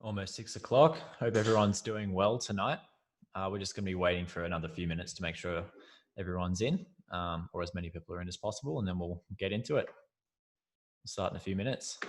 Almost 6 o'clock. Hope everyone's doing well tonight. We're just going to be waiting for another few minutes to make sure everyone's in, or as many people are in as possible, and then we'll get into it. We'll start in a few minutes.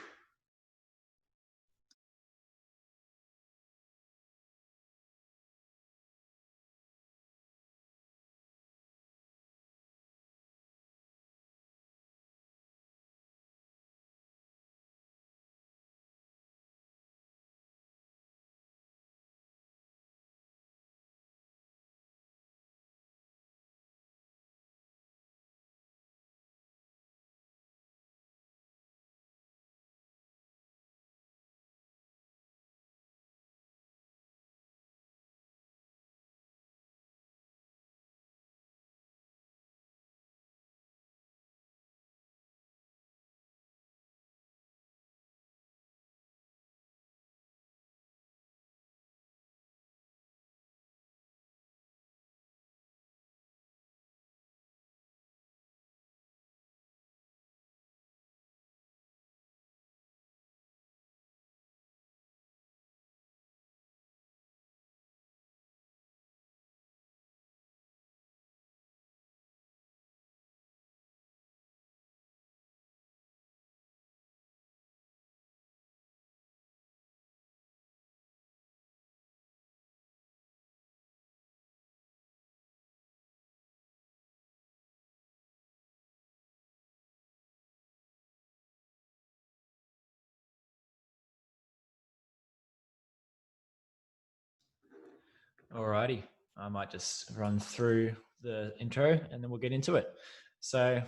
Alrighty, I might just run through the intro and then we'll get into it. So,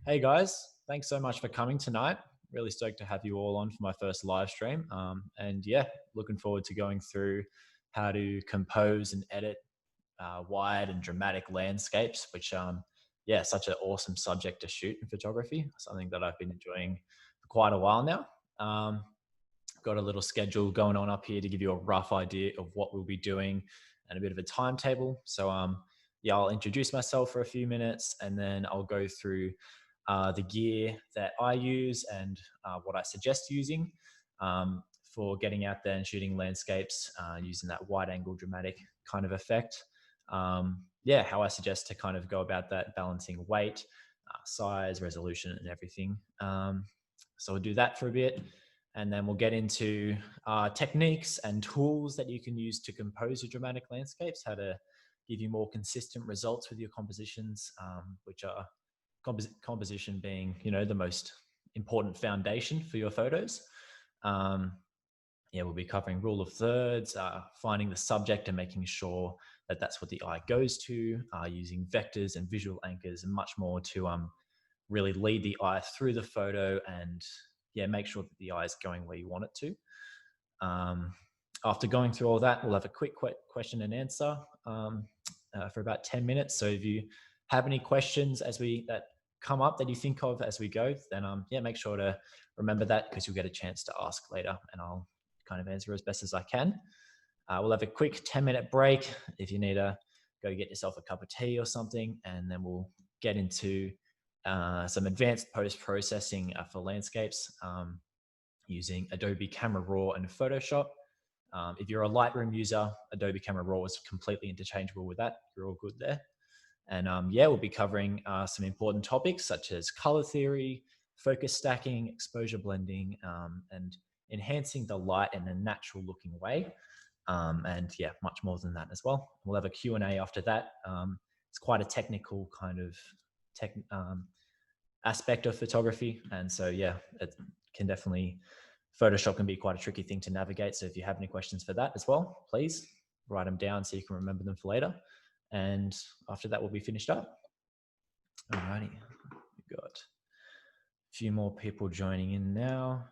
hey guys, thanks so much for coming tonight. Really stoked to have you all on for my first live stream. And yeah, looking forward to going through how to compose and edit wide and dramatic landscapes, which yeah, such an awesome subject to shoot in photography. Something that I've been enjoying for quite a while now. Got a little schedule going on up here to give you a rough idea of what we'll be doing and a bit of a timetable. So yeah, I'll introduce myself for a few minutes and then I'll go through the gear that I use and what I suggest using for getting out there and shooting landscapes using that wide angle dramatic kind of effect. Yeah, how I suggest to kind of go about that, balancing weight, size, resolution, and everything. So we'll do that for a bit, and then we'll get into techniques and tools that you can use to compose your dramatic landscapes, how to give you more consistent results with your compositions, which are composition being, you know, the most important foundation for your photos. Yeah, we'll be covering rule of thirds, finding the subject and making sure that that's what the eye goes to, using vectors and visual anchors and much more to really lead the eye through the photo and yeah, make sure that the eye is going where you want it to. After going through all that, we'll have a quick question and answer for about 10 minutes. So if you have any questions that come up that you think of as we go, then yeah, make sure to remember that because you'll get a chance to ask later and I'll kind of answer as best as I can. We'll have a quick 10-minute break if you need to go get yourself a cup of tea or something, and then we'll get into some advanced post-processing for landscapes using Adobe Camera Raw and Photoshop. If you're a Lightroom user, Adobe Camera Raw is completely interchangeable with that. You're all good there. And yeah, we'll be covering some important topics such as color theory, focus stacking, exposure blending, and enhancing the light in a natural looking way. And yeah, much more than that as well. We'll have a Q&A after that. It's quite a technical kind of aspect of photography. And so, yeah, it can definitely, Photoshop can be quite a tricky thing to navigate. So if you have any questions for that as well, please write them down so you can remember them for later. And after that, we'll be finished up. Alrighty, we've got a few more people joining in now.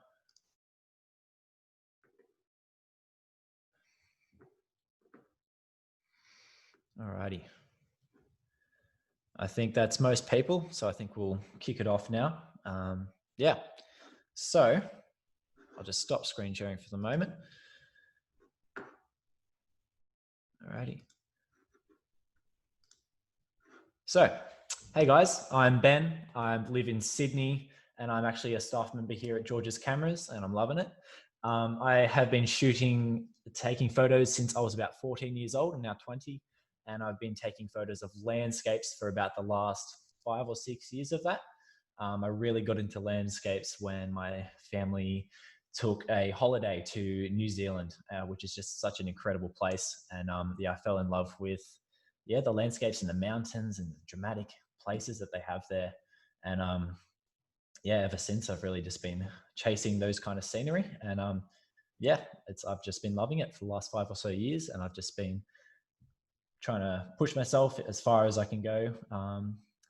Alrighty. I think that's most people, so I think we'll kick it off now. Yeah, so I'll just stop screen sharing for the moment. Alrighty. So, hey guys, I'm Ben. I live in Sydney and I'm actually a staff member here at George's Cameras and I'm loving it. I have been taking photos since I was about 14 years old. I'm now 20, and I've been taking photos of landscapes for about the last 5 or 6 years of that. I really got into landscapes when my family took a holiday to New Zealand, which is just such an incredible place. And yeah, I fell in love with the landscapes and the mountains and the dramatic places that they have there. And yeah, ever since I've really just been chasing those kind of scenery, and yeah, I've just been loving it for the last 5 or so years, and I've just been trying to push myself as far as I can go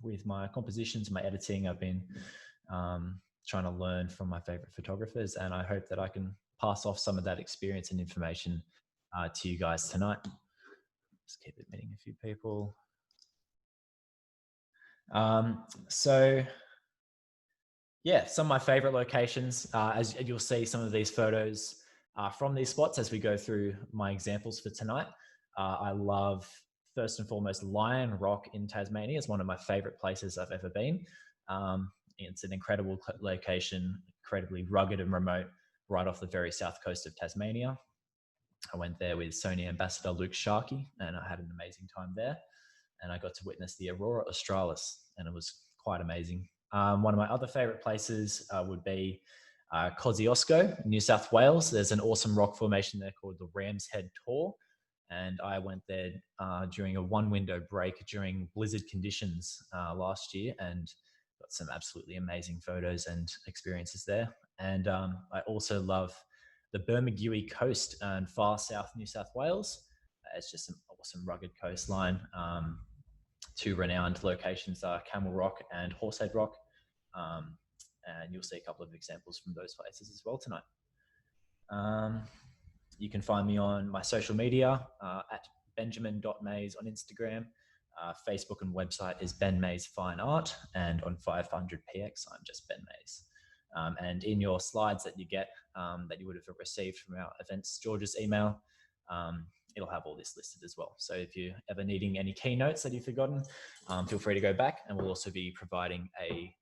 with my compositions, my editing. I've been trying to learn from my favorite photographers, and I hope that I can pass off some of that experience and information to you guys tonight. Just keep admitting a few people. So yeah, some of my favorite locations, as you'll see some of these photos from these spots as we go through my examples for tonight. I love, first and foremost, Lion Rock in Tasmania is one of my favorite places I've ever been. It's an incredible location, incredibly rugged and remote, right off the very south coast of Tasmania. I went there with Sony ambassador Luke Sharkey, and I had an amazing time there. And I got to witness the Aurora Australis, and it was quite amazing. One of my other favorite places would be Kosciuszko, New South Wales. There's an awesome rock formation there called the Ram's Head Tor. And I went there during a one-window break during blizzard conditions last year, and got some absolutely amazing photos and experiences there. And I also love the Bermagui coast and far south New South Wales. It's just an awesome rugged coastline. Two renowned locations are Camel Rock and Horsehead Rock. And you'll see a couple of examples from those places as well tonight. You can find me on my social media at benjamin.mays on Instagram. Facebook and website is Ben Mays Fine Art, and on 500px, I'm just Ben Mays. And in your slides that you get, that you would have received from our Events George's email, it'll have all this listed as well. So if you're ever needing any keynotes that you've forgotten, feel free to go back, and we'll also be providing a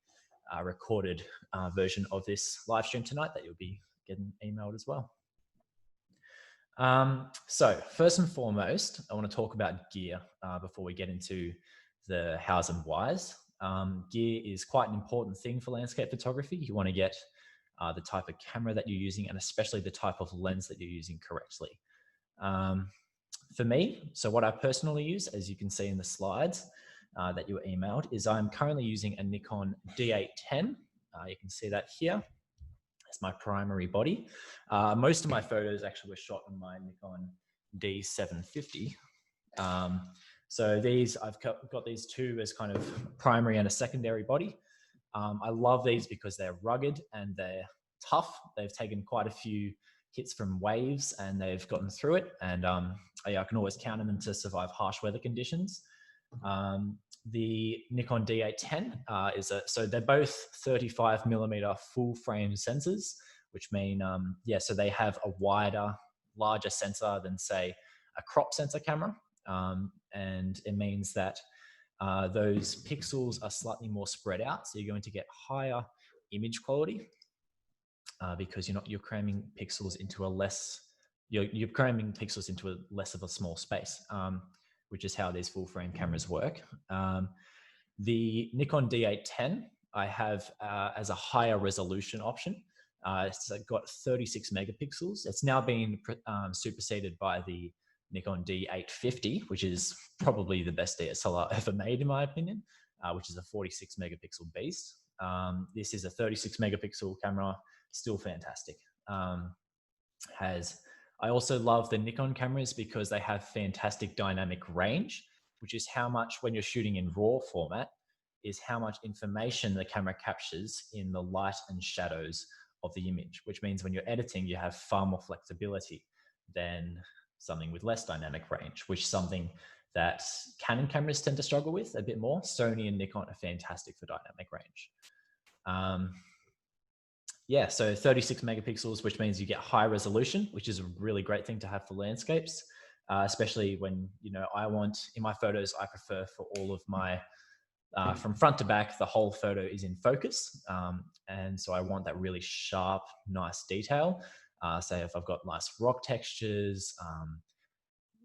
recorded version of this live stream tonight that you'll be getting emailed as well. So first and foremost, I want to talk about gear before we get into the hows and whys. Gear is quite an important thing for landscape photography. You want to get the type of camera that you're using, and especially the type of lens that you're using correctly. For me, so what I personally use, as you can see in the slides that you were emailed, is I'm currently using a Nikon D810. You can see that here. That's my primary body. Most of my photos actually were shot on my Nikon D750. So these, I've got these two as kind of primary and a secondary body. I love these because they're rugged and they're tough. They've taken quite a few hits from waves and they've gotten through it. And I can always count on them to survive harsh weather conditions. The Nikon D810 so they're both 35mm full frame sensors, which mean, so they have a wider, larger sensor than, say, a crop sensor camera. And it means that those pixels are slightly more spread out. So you're going to get higher image quality because you're cramming pixels into you're cramming pixels into a less of a small space, which is how these full frame cameras work. The Nikon D810 I have as a higher resolution option. It's got 36 megapixels. It's now been superseded by the Nikon D850, which is probably the best DSLR ever made, in my opinion, which is a 46 megapixel beast. This is a 36 megapixel camera, still fantastic. I also love the Nikon cameras because they have fantastic dynamic range, which is how much, when you're shooting in RAW format, is how much information the camera captures in the light and shadows of the image, which means when you're editing, you have far more flexibility than something with less dynamic range, which is something that Canon cameras tend to struggle with a bit more. Sony and Nikon are fantastic for dynamic range. So 36 megapixels, which means you get high resolution, which is a really great thing to have for landscapes, especially when, in my photos, I prefer for all of my, from front to back, the whole photo is in focus. And so I want that really sharp, nice detail. Say if I've got nice rock textures,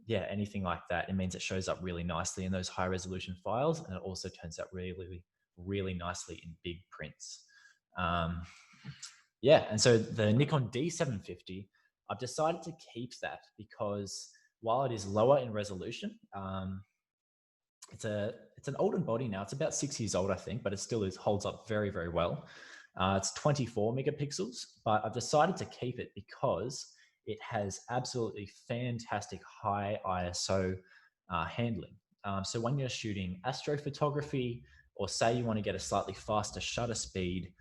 yeah, anything like that, it means it shows up really nicely in those high resolution files, and it also turns out really nicely in big prints. Yeah, and so the Nikon D750, I've decided to keep that because while it is lower in resolution, it's an older body now. It's about 6 years old, I think, but it still holds up very well. It's 24 megapixels, but I've decided to keep it because it has absolutely fantastic high ISO handling. So when you're shooting astrophotography, or say you want to get a slightly faster shutter speed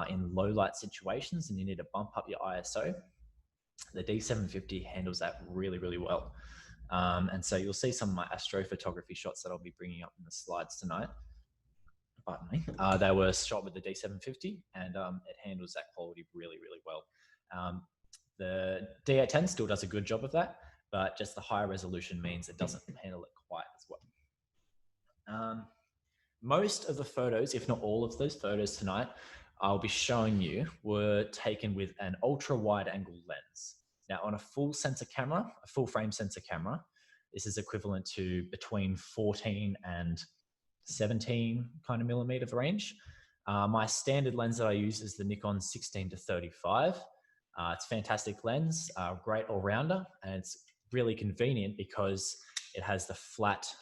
in low light situations and you need to bump up your ISO, the D750 handles that really well. And so you'll see some of my astrophotography shots that I'll be bringing up in the slides tonight. Pardon me. They were shot with the D750, and it handles that quality really well. The D810 still does a good job of that, but just the higher resolution means it doesn't handle it quite as well. Most of the photos, if not all of those photos tonight, I'll be showing you were taken with an ultra wide angle lens. Now on a full sensor camera, a full frame sensor camera, this is equivalent to between 14 and 17 kind of millimeter range. My standard lens that I use is the Nikon 16 to 35. It's a fantastic lens, great all-rounder, and it's really convenient because it has the flat,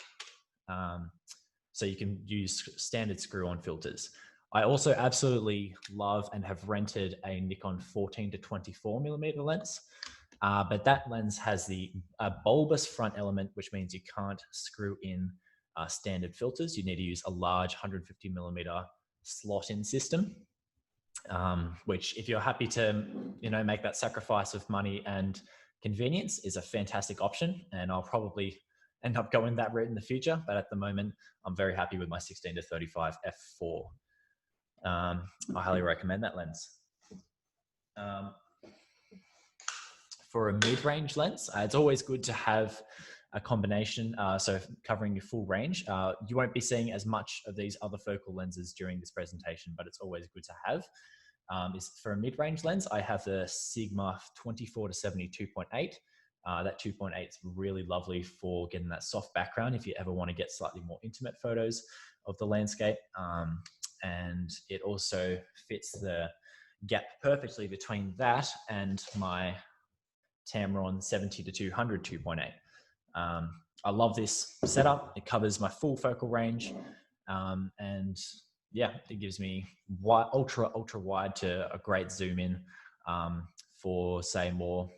so you can use standard screw-on filters. I also absolutely love and have rented a Nikon 14 to 24 millimeter lens, but that lens has the bulbous front element, which means you can't screw in standard filters. You need to use a large 150 millimeter slot-in system, which if you're happy to, make that sacrifice of money and convenience, is a fantastic option. And I'll probably end up going that route in the future. But at the moment, I'm very happy with my 16 to 35 f4. I highly recommend that lens. For a mid-range lens, it's always good to have a combination, so covering your full range. You won't be seeing as much of these other focal lenses during this presentation, but it's always good to have. Is for a mid-range lens, I have the Sigma 24 to 70 2.8. That 2.8 is really lovely for getting that soft background if you ever want to get slightly more intimate photos of the landscape. And it also fits the gap perfectly between that and my Tamron 70 to 200 2.8. I love this setup. It covers my full focal range, and yeah, it gives me ultra wide to a great zoom in for, say, more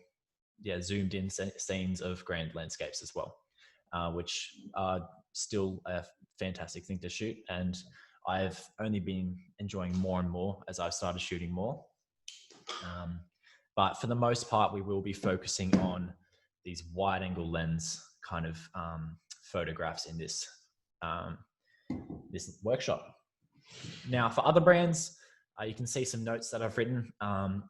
zoomed in scenes of grand landscapes as well, which are still a fantastic thing to shoot. And I've only been enjoying more and more as I've started shooting more. But for the most part, we will be focusing on these wide angle lens kind of photographs in this, this workshop. Now for other brands, you can see some notes that I've written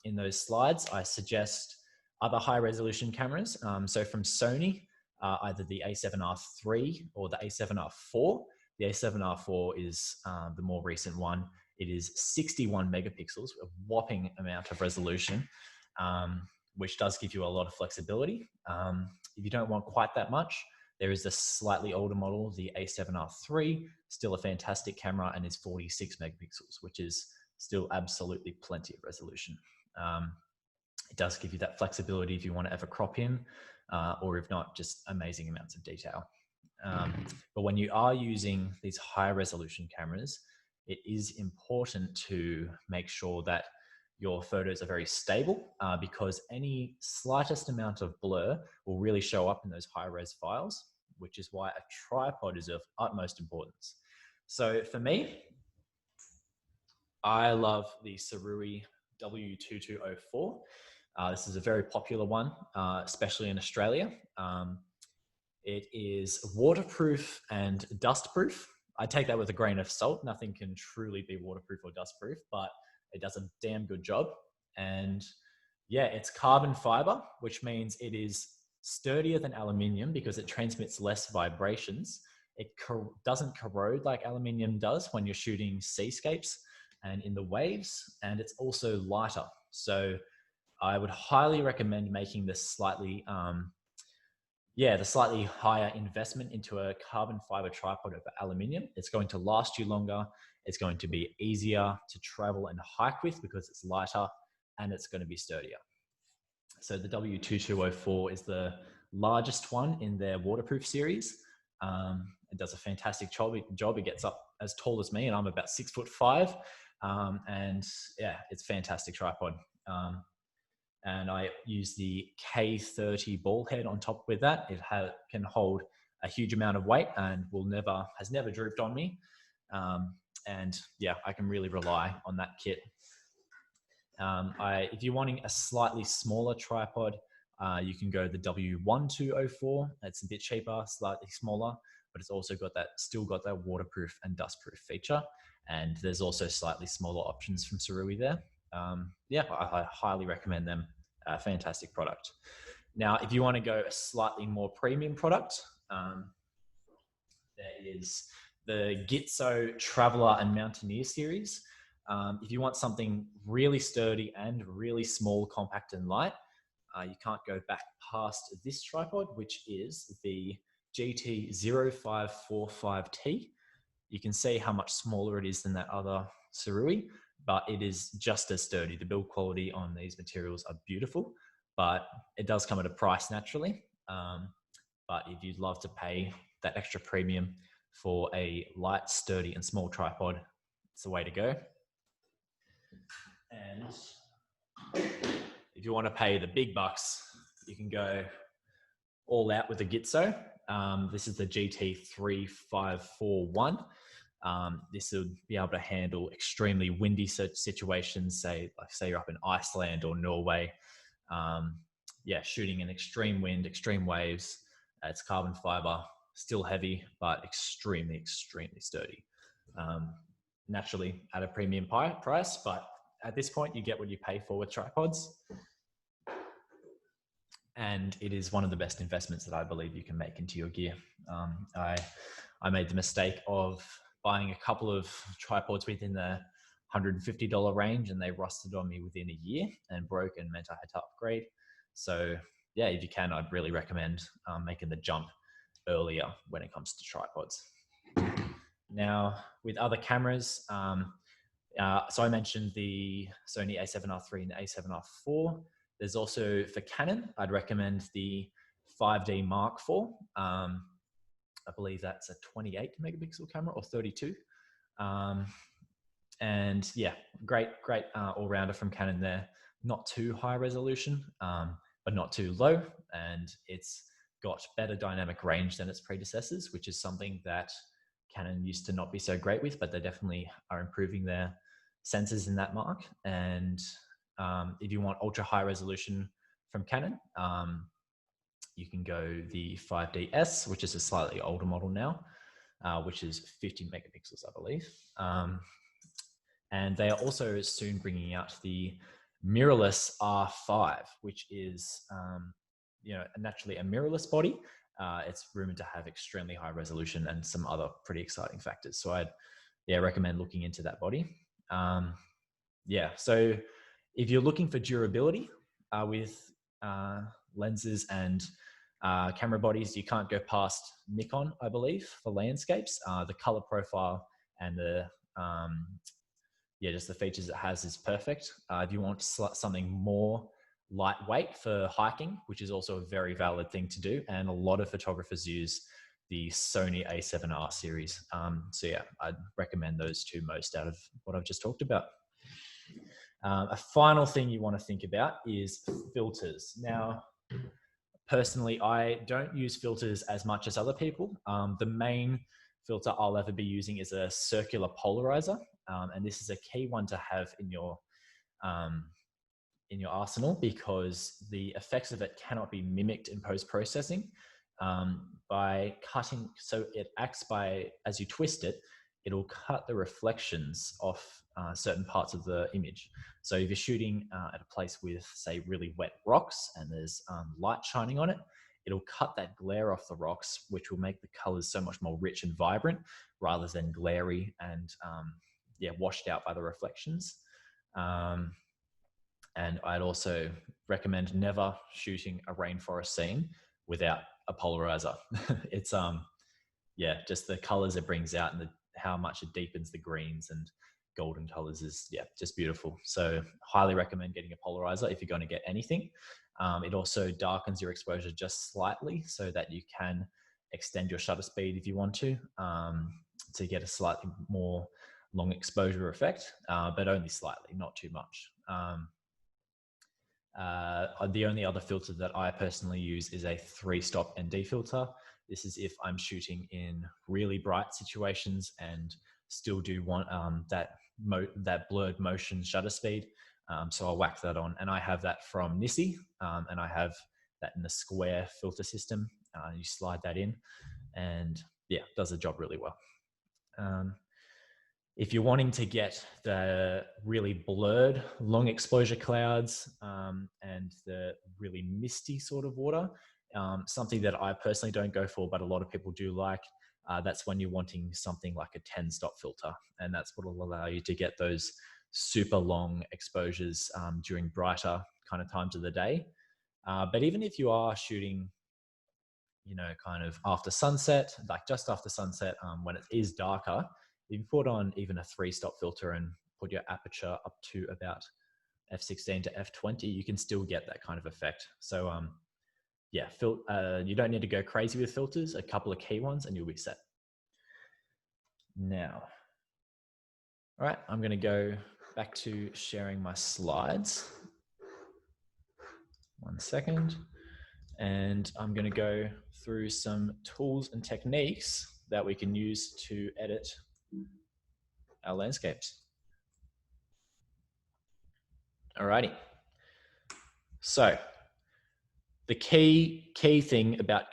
in those slides. I suggest other high resolution cameras. So from Sony, either the A7R III or the A7R IV. The A7R IV is the more recent one. It is 61 megapixels, a whopping amount of resolution, which does give you a lot of flexibility. If you don't want quite that much, there is the slightly older model, the A7R III, still a fantastic camera, and is 46 megapixels, which is still absolutely plenty of resolution. It does give you that flexibility if you want to ever crop in, or if not, just amazing amounts of detail. But when you are using these high resolution cameras, it is important to make sure that your photos are very stable, because any slightest amount of blur will really show up in those high res files, which is why a tripod is of utmost importance. So for me, I love the Sarui W2204. This is a very popular one, especially in Australia. It is waterproof and dustproof. I take that with a grain of salt. Nothing can truly be waterproof or dustproof, but it does a damn good job. And yeah, it's carbon fiber, which means it is sturdier than aluminium because it transmits less vibrations. It doesn't corrode like aluminium does when you're shooting seascapes and in the waves, and it's also lighter. So I would highly recommend making this slightly, the slightly higher investment into a carbon fiber tripod over aluminium. It's going to last you longer. It's going to be easier to travel and hike with because it's lighter, and it's going to be sturdier. So the W2204 is the largest one in their waterproof series. It does a fantastic job. It gets up as tall as me, and I'm about 6'5". And yeah, it's a fantastic tripod. And I use the K30 ball head on top with that. It can hold a huge amount of weight and has never drooped on me. And yeah, I can really rely on that kit. If you're wanting a slightly smaller tripod, you can go the W1204. It's a bit cheaper, slightly smaller, but it's also still got that waterproof and dustproof feature. And there's also slightly smaller options from Surui there. I highly recommend them. Fantastic product. Now, if you want to go a slightly more premium product, there is the Gitzo Traveler and Mountaineer series. If you want something really sturdy and really small, compact and light, you can't go back past this tripod, which is the GT0545T. You can see how much smaller it is than that other Surui, but it is just as sturdy. The build quality on these materials are beautiful, but it does come at a price naturally. But if you'd love to pay that extra premium for a light, sturdy and small tripod, it's the way to go. And if you want to pay the big bucks, you can go all out with the Gitzo. This is the GT3541. This would be able to handle extremely windy situations, say you're up in Iceland or Norway. Shooting in extreme wind, extreme waves. It's carbon fiber, still heavy, but extremely, extremely sturdy. Naturally at a premium price, but at this point you get what you pay for with tripods. And it is one of the best investments that I believe you can make into your gear. I made the mistake of buying a couple of tripods within the $150 range, and they rusted on me within a year and broke and meant I had to upgrade. So yeah, if you can, I'd really recommend making the jump earlier when it comes to tripods. Now, with other cameras, so I mentioned the Sony a7R III and the a7R IV. There's also, for Canon, I'd recommend the 5D Mark IV. I believe that's a 28 megapixel camera or 32. And yeah, great all-rounder from Canon there. Not too high resolution, but not too low. And it's got better dynamic range than its predecessors, which is something that Canon used to not be so great with, but they definitely are improving their sensors in that mark. And if you want ultra high resolution from Canon, you can go the 5DS, which is a slightly older model now, which is 50 megapixels, I believe. And they are also soon bringing out the mirrorless R5, which is naturally a mirrorless body. It's rumored to have extremely high resolution and some other pretty exciting factors. So I'd recommend looking into that body. So if you're looking for durability with lenses and camera bodies, you can't go past Nikon, I believe, for landscapes. The color profile and the just the features it has is perfect. If you want something more lightweight for hiking, which is also a very valid thing to do, and a lot of photographers use the Sony a7R series. I'd recommend those two most out of what I've just talked about. A final thing you want to think about is filters. Now, personally, I don't use filters as much as other people. The main filter I'll ever be using is a circular polarizer. And this is a key one to have in your arsenal, because the effects of it cannot be mimicked in post-processing by cutting. So it acts by, as you twist it, it'll cut the reflections off certain parts of the image. So if you're shooting at a place with, say, really wet rocks and there's light shining on it, it'll cut that glare off the rocks, which will make the colors so much more rich and vibrant rather than glary and washed out by the reflections. And I'd also recommend never shooting a rainforest scene without a polarizer. It's yeah, just the colors it brings out and how much it deepens the greens and golden colors is, yeah, just beautiful. So highly recommend getting a polarizer if you're going to get anything. It also darkens your exposure just slightly so that you can extend your shutter speed if you want to get a slightly more long exposure effect, but only slightly, not too much. The only other filter that I personally use is a 3-stop ND filter. This is if I'm shooting in really bright situations and still do want that blurred motion shutter speed. So I'll whack that on, and I have that from Nissi, and I have that in the square filter system. You slide that in, and yeah, does the job really well. If you're wanting to get the really blurred long exposure clouds and the really misty sort of water, something that I personally don't go for, but a lot of people do like, that's when you're wanting something like a 10-stop filter. And that's what will allow you to get those super long exposures during brighter kind of times of the day. But even if you are shooting, you know, kind of after sunset, like just after sunset, when it is darker, if you put on even a 3-stop filter and put your aperture up to about f16 to f20, you can still get that kind of effect. So yeah, you don't need to go crazy with filters, a couple of key ones and you'll be set. Now, all right, I'm gonna go back to sharing my slides. 1 second. And I'm gonna go through some tools and techniques that we can use to edit our landscapes. Alrighty. So the key thing about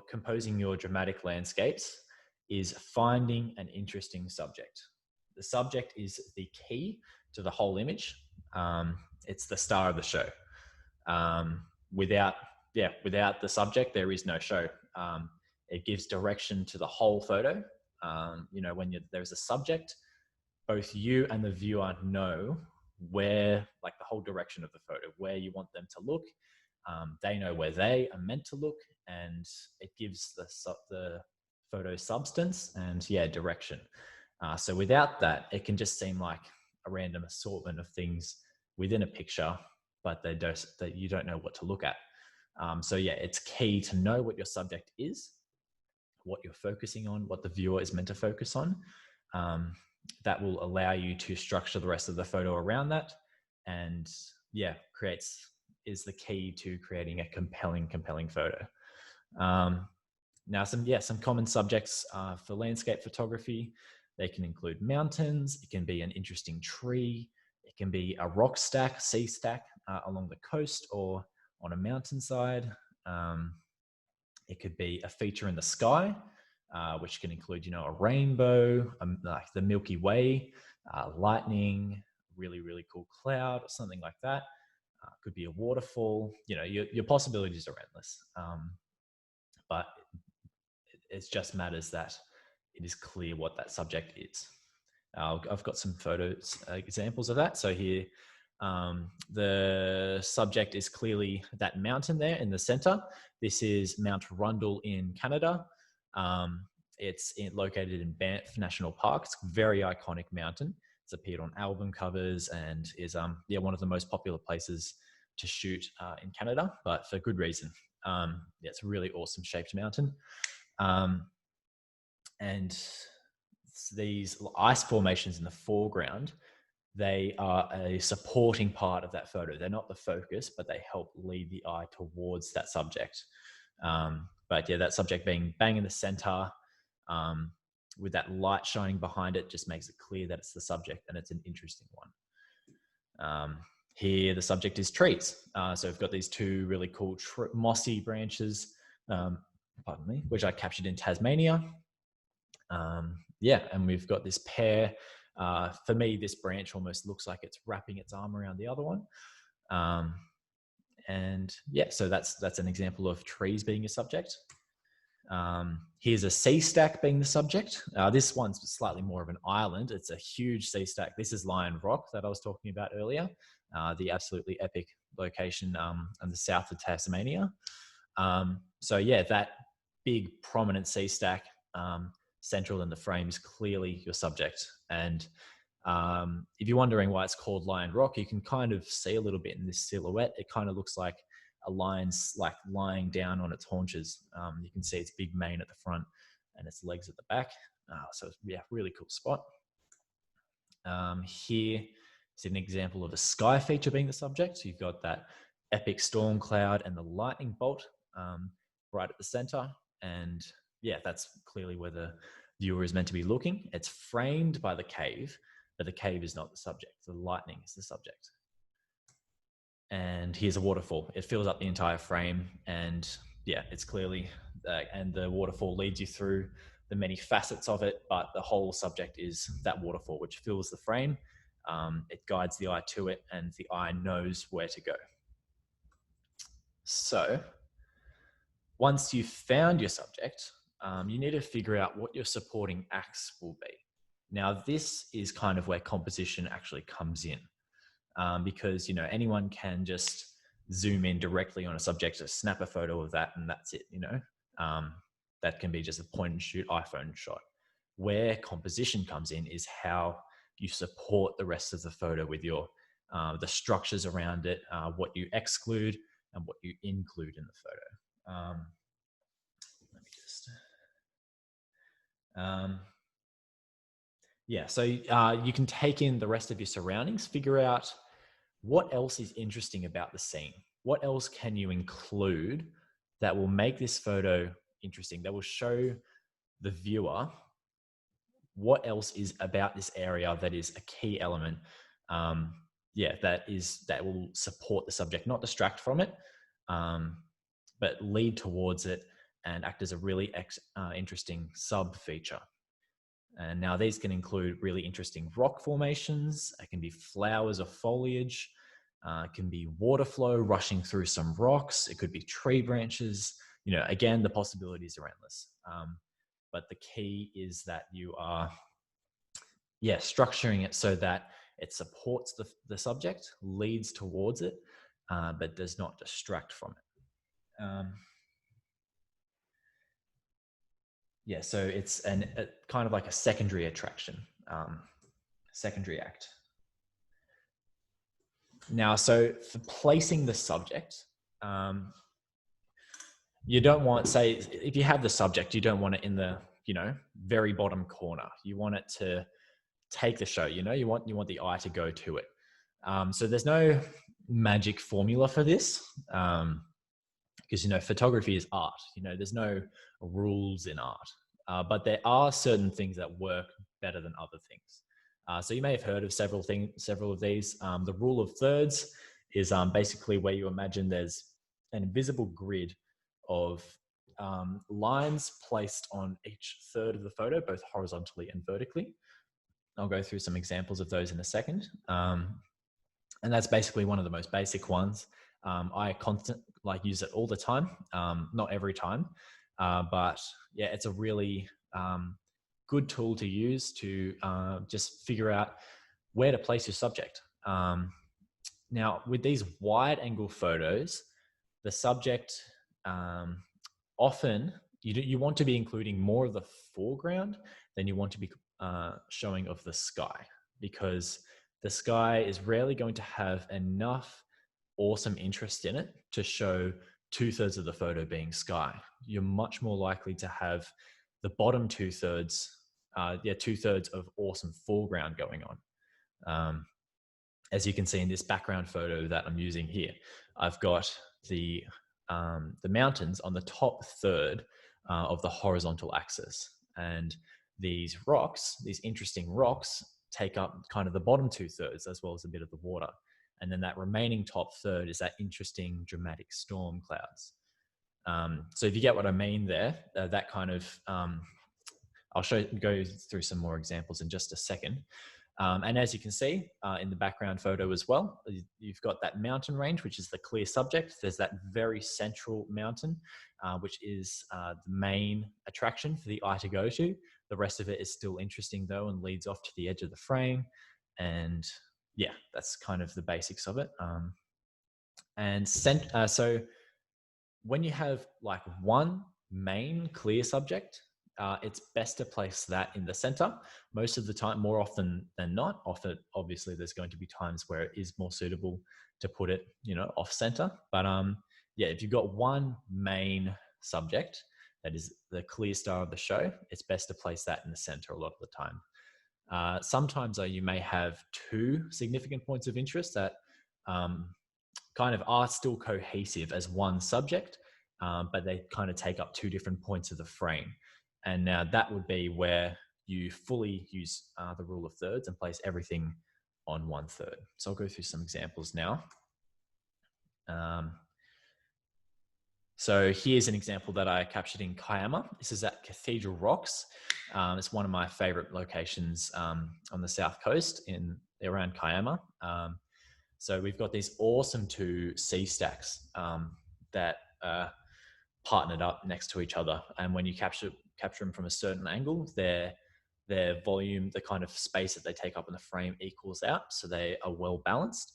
composing your dramatic landscapes is finding an interesting subject. The subject is the key to the whole image. It's the star of the show. Without the subject, there is no show. It gives direction to the whole photo. You know, when there's a subject, both you and the viewer know where, like the whole direction of the photo, where you want them to look. They know where they are meant to look, and it gives the photo substance and direction. So without that, it can just seem like a random assortment of things within a picture, but that you don't know what to look at. So yeah, it's key to know what your subject is, what you're focusing on, what the viewer is meant to focus on. That will allow you to structure the rest of the photo around that, and is the key to creating a compelling photo. Now, some common subjects for landscape photography. They can include mountains. It can be an interesting tree. It can be a rock stack, sea stack along the coast or on a mountainside. It could be a feature in the sky, which can include, you know, a rainbow, like the Milky Way, lightning, really, really cool cloud, or something like that. Could be a waterfall. You know, your possibilities are endless. But it just matters that it is clear what that subject is. I've got some photos examples of that. So here, the subject is clearly that mountain there in the center. This is Mount Rundle in Canada. It's located in Banff National Park. It's a very iconic mountain. It's appeared on album covers and is one of the most popular places to shoot in Canada, but for good reason. It's a really awesome shaped mountain. And these ice formations in the foreground, they are a supporting part of that photo. They're not the focus, but they help lead the eye towards that subject. But yeah, that subject being bang in the center, with that light shining behind it, just makes it clear that it's the subject and it's an interesting one. Here, the subject is trees. So we've got these two really cool mossy branches, which I captured in Tasmania. And we've got this pair. For me, this branch almost looks like it's wrapping its arm around the other one. So that's an example of trees being a subject. Here's a sea stack being the subject. This one's slightly more of an island. It's a huge sea stack. This is Lion Rock that I was talking about earlier. the absolutely epic location in the south of Tasmania. So yeah, that big prominent sea stack central in the frame is clearly your subject. And if you're wondering why it's called Lion Rock, you can kind of see a little bit in this silhouette. It kind of looks like a lion's like lying down on its haunches. You can see its big mane at the front and its legs at the back. So yeah, really cool spot. Here is an example of a sky feature being the subject. So you've got that epic storm cloud and the lightning bolt right at the center. And yeah, that's clearly where the viewer is meant to be looking. It's framed by the cave, but the cave is not the subject. The lightning is the subject. And here's a waterfall. It fills up the entire frame, and yeah, it's clearly, and the waterfall leads you through the many facets of it, but the whole subject is that waterfall, which fills the frame. It guides the eye to it, and the eye knows where to go. So once you've found your subject, you need to figure out what your supporting acts will be. Now, this is kind of where composition actually comes in, because anyone can just zoom in directly on a subject, just snap a photo of that, and that's it. That can be just a point and shoot iPhone shot. Where composition comes in is how you support the rest of the photo with your the structures around it, what you exclude and what you include in the photo. Let me just. Yeah, so you can take in the rest of your surroundings, figure out what else is interesting about the scene. What else can you include that will make this photo interesting, that will show the viewer what else is about this area that is a key element, that will support the subject, not distract from it, but lead towards it and act as a really interesting sub feature. And now these can include really interesting rock formations. It can be flowers or foliage. It can be water flow rushing through some rocks. It could be tree branches. Again, the possibilities are endless. But the key is that you are, structuring it so that it supports the subject, leads towards it, but does not distract from it. So it's a kind of like a secondary attraction, secondary act. Now, so for placing the subject, you don't want, say, if you have the subject, you don't want it in the, very bottom corner. You want it to take the show, you want the eye to go to it. So there's no magic formula for this, because, photography is art. There's no rules in art, but there are certain things that work better than other things. So you may have heard of several of these. The rule of thirds is basically where you imagine there's an invisible grid of lines placed on each third of the photo, both horizontally and vertically. I'll go through some examples of those in a second. And that's basically one of the most basic ones. I use it all the time, not every time, but yeah, it's a really good tool to use to just figure out where to place your subject. Now, with these wide angle photos, the subject often you want to be including more of the foreground than you want to be showing of the sky, because the sky is rarely going to have enough awesome interest in it to show 2/3 of the photo being sky. You're much more likely to have the bottom 2/3, 2/3 of awesome foreground going on. As you can see in this background photo that I'm using here, I've got the mountains on the top third of the horizontal axis, and these interesting rocks, take up kind of the bottom 2/3 as well as a bit of the water. And then that remaining top third is that interesting dramatic storm clouds. So if you get what I mean there, that kind of, I'll go through some more examples in just a second. And as you can see in the background photo as well, you've got that mountain range, which is the clear subject. There's that very central mountain, which is the main attraction for the eye to go to. The rest of it is still interesting though, and leads off to the edge of the frame. And yeah, that's kind of the basics of it. So when you have like one main clear subject, it's best to place that in the center most of the time, more often than not. Often, obviously, there's going to be times where it is more suitable to put it, off center. But yeah, if you've got one main subject that is the clear star of the show, it's best to place that in the center a lot of the time. Sometimes, though, you may have two significant points of interest that um, kind of are still cohesive as one subject, but they kind of take up two different points of the frame. And now that would be where you fully use the rule of thirds and place everything on 1/3. So I'll go through some examples now. So here's an example that I captured in Kiama. This is at Cathedral Rocks. It's one of my favorite locations on the south coast around Kiama. So we've got these awesome two sea stacks that are partnered up next to each other. And when you capture them from a certain angle, their volume, the kind of space that they take up in the frame equals out. So they are well balanced.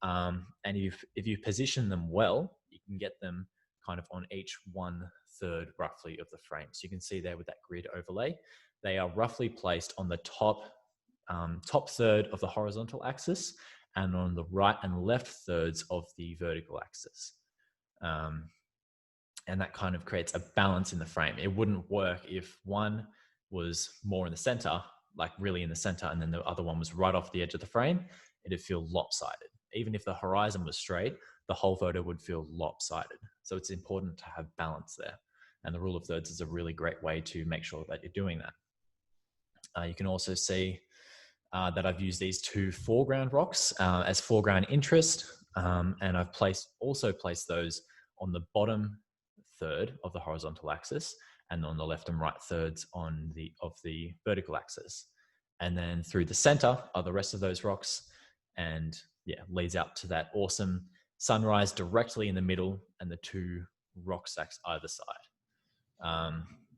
And if you position them well, you can get them kind of on each 1/3 roughly of the frame. So you can see there with that grid overlay, they are roughly placed on the top third of the horizontal axis and on the right and left thirds of the vertical axis. And that kind of creates a balance in the frame. It wouldn't work if one was more in the center, like really in the center, and then the other one was right off the edge of the frame. It'd feel lopsided. Even if the horizon was straight, the whole photo would feel lopsided. So it's important to have balance there. And the rule of thirds is a really great way to make sure that you're doing that. You can also see that I've used these two foreground rocks as foreground interest. And I've also placed those on the bottom third of the horizontal axis and on the left and right thirds of the vertical axis. And then through the center are the rest of those rocks, and yeah, leads out to that awesome sunrise directly in the middle and the two rock stacks either side.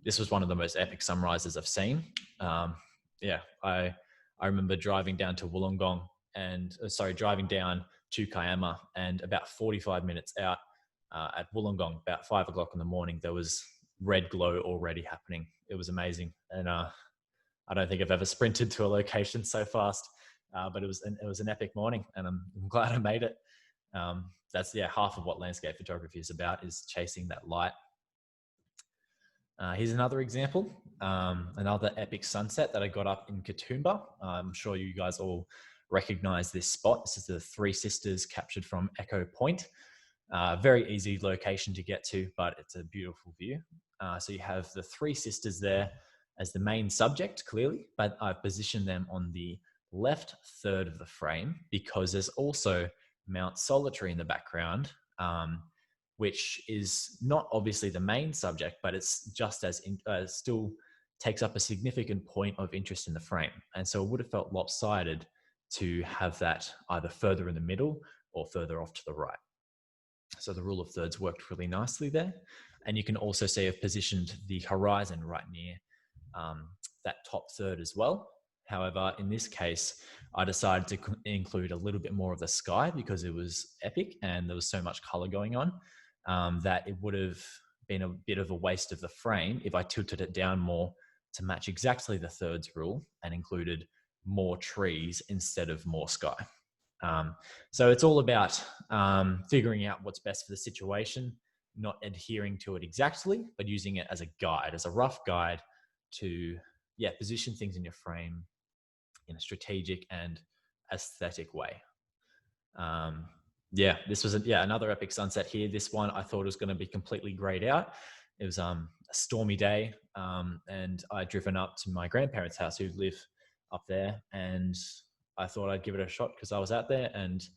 This was one of the most epic sunrises I've seen. Yeah, I remember driving down to Wollongong driving down to Kiama, and about 45 minutes out at Wollongong, about 5 o'clock in the morning, there was red glow already happening. It was amazing. And I don't think I've ever sprinted to a location so fast, but it was an epic morning, and I'm glad I made it. That's half of what landscape photography is about, is chasing that light. Here's another example, another epic sunset that I got up in Katoomba. I'm sure you guys all recognize this spot. This is the Three Sisters captured from Echo Point. Very easy location to get to, but it's a beautiful view. So you have the Three Sisters there as the main subject, clearly, but I've positioned them on the left third of the frame because there's also Mount Solitary in the background, which is not obviously the main subject, but it's just as still takes up a significant point of interest in the frame. And so it would have felt lopsided to have that either further in the middle or further off to the right. So the rule of thirds worked really nicely there. And you can also see I've positioned the horizon right near that top third as well. However, in this case, I decided to include a little bit more of the sky because it was epic and there was so much color going on that it would have been a bit of a waste of the frame if I tilted it down more to match exactly the thirds rule and included more trees instead of more sky. So it's all about figuring out what's best for the situation, not adhering to it exactly, but using it as a guide, as a rough guide to position things in your frame in a strategic and aesthetic way. This was another epic sunset here. This one I thought was going to be completely grayed out. It was a stormy day, and I'd driven up to my grandparents' house who live up there, and I thought I'd give it a shot because I was out there, and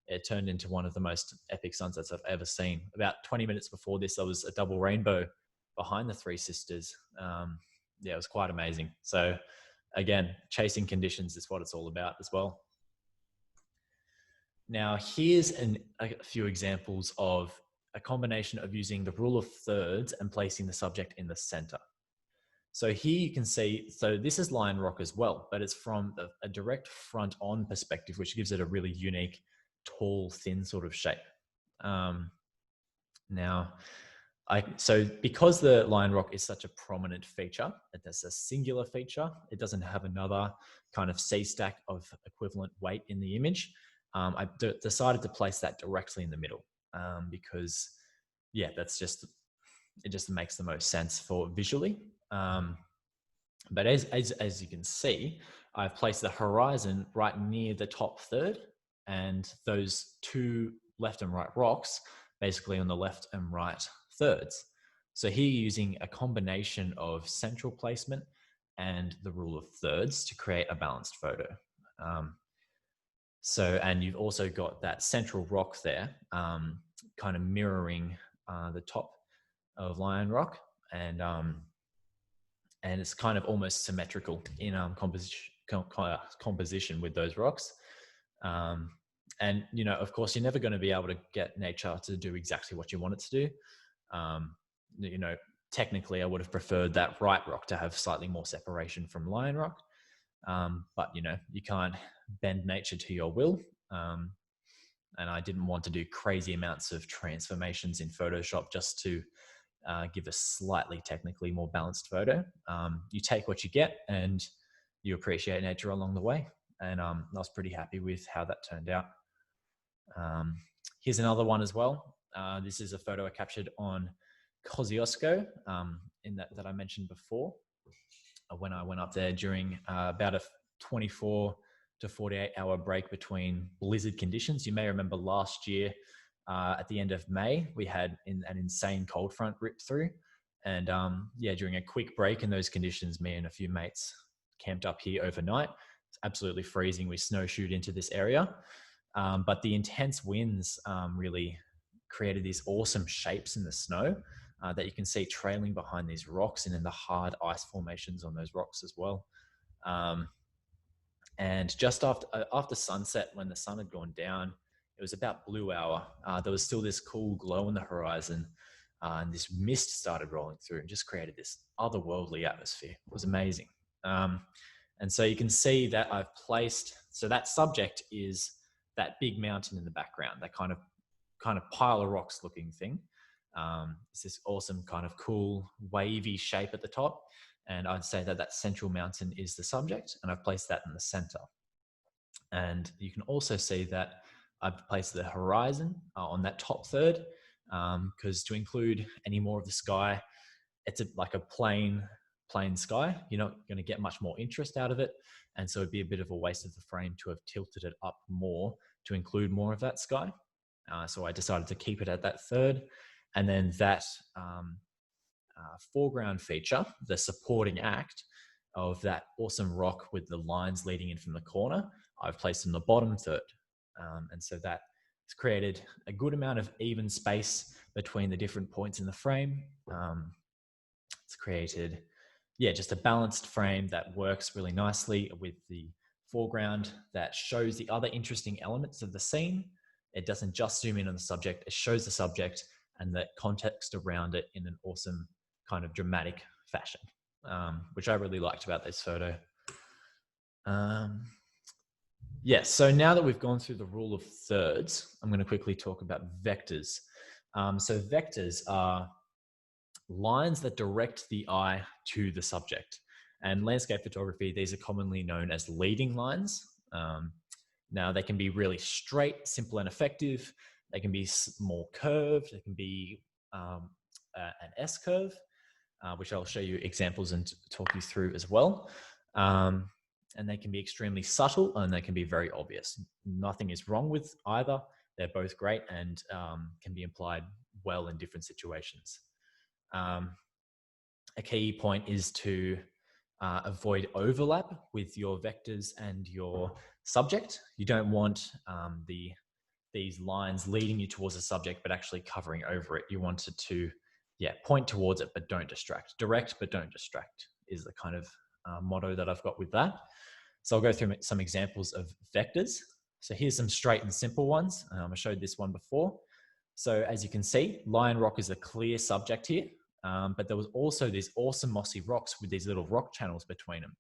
it turned into one of the most epic sunsets I've ever seen. About 20 minutes before this, there was a double rainbow behind the Three Sisters. It was quite amazing. So again, chasing conditions is what it's all about as well. Now, here's a few examples of a combination of using the rule of thirds and placing the subject in the center. So here you can see, so this is Lion Rock as well, but it's from a direct front on perspective, which gives it a really unique, tall, thin sort of shape. Now, so because the Lion Rock is such a prominent feature, it's a singular feature, it doesn't have another kind of C-stack of equivalent weight in the image. I decided to place that directly in the middle because, yeah, it just makes the most sense for visually. But as you can see, I've placed the horizon right near the top third, and those two left and right rocks basically on the left and right thirds. So here using a combination of central placement and the rule of thirds to create a balanced photo. And you've also got that central rock there, kind of mirroring the top of Lion Rock, and it's kind of almost symmetrical in composition with those rocks. And, you know, of course, you're never going to be able to get nature to do exactly what you want it to do. You know, technically, I would have preferred that right rock to have slightly more separation from Lion Rock. But, you know, you can't bend nature to your will. And I didn't want to do crazy amounts of transformations in Photoshop just to give a slightly technically more balanced photo. You take what you get and you appreciate nature along the way. And I was pretty happy with how that turned out. Here's another one as well. This is a photo I captured on Kosciuszko in that I mentioned before when I went up there during about a 24 to 48 hour break between blizzard conditions. You may remember last year, at the end of May, we had an insane cold front rip through. And yeah, during a quick break in those conditions, me and a few mates camped up here overnight. It's absolutely freezing. We snowshoed into this area. But the intense winds really created these awesome shapes in the snow that you can see trailing behind these rocks and in the hard ice formations on those rocks as well. And just after sunset, when the sun had gone down, it was about blue hour. There was still this cool glow on the horizon, and this mist started rolling through and just created this otherworldly atmosphere. It was amazing. And so you can see that I've placed, so that subject is that big mountain in the background, that kind of pile of rocks looking thing. It's this awesome kind of cool wavy shape at the top. And I'd say that central mountain is the subject, and I've placed that in the center. And you can also see that I've placed the horizon on that top third, because to include any more of the sky, it's like a plain sky. You're not going to get much more interest out of it. And so it'd be a bit of a waste of the frame to have tilted it up more to include more of that sky. So I decided to keep it at that third. And then that foreground feature, the supporting act of that awesome rock with the lines leading in from the corner, I've placed in the bottom third. And so that has created a good amount of even space between the different points in the frame. It's created, yeah, just a balanced frame that works really nicely with the foreground that shows the other interesting elements of the scene. It doesn't just zoom in on the subject, it shows the subject and the context around it in an awesome kind of dramatic fashion, which I really liked about this photo. Yeah, so now that we've gone through the rule of thirds, I'm going to quickly talk about vectors. So vectors are lines that direct the eye to the subject. And landscape photography, these are commonly known as leading lines. Now, they can be really straight, simple, and effective. They can be more curved. They can be an S-curve, which I'll show you examples and talk you through as well. And they can be extremely subtle, and they can be very obvious. Nothing is wrong with either. They're both great and can be applied well in different situations. A key point is to avoid overlap with your vectors and your subject. You don't want these lines leading you towards the subject, but actually covering over it. You want it to, yeah, point towards it, but don't distract. Direct, but don't distract is the kind of motto that I've got with that. So I'll go through some examples of vectors. So here's some straight and simple ones. I showed this one before. So as you can see, Lion Rock is a clear subject here. but there was also these awesome mossy rocks with these little rock channels between them.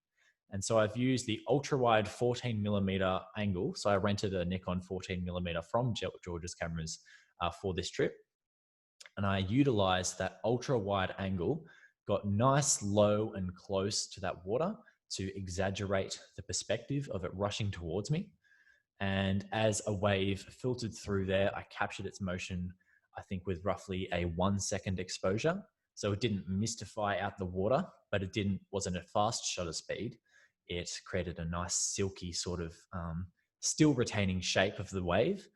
And so I've used the ultra wide 14mm angle. So I rented a Nikon 14mm from George's Cameras for this trip. And I utilized that ultra wide angle, got nice low and close to that water to exaggerate the perspective of it rushing towards me. And as a wave filtered through there, I captured its motion, I think, with roughly a 1 second exposure. So it didn't mystify out the water, but wasn't at fast shutter speed. It created a nice silky sort of still retaining shape of the wave,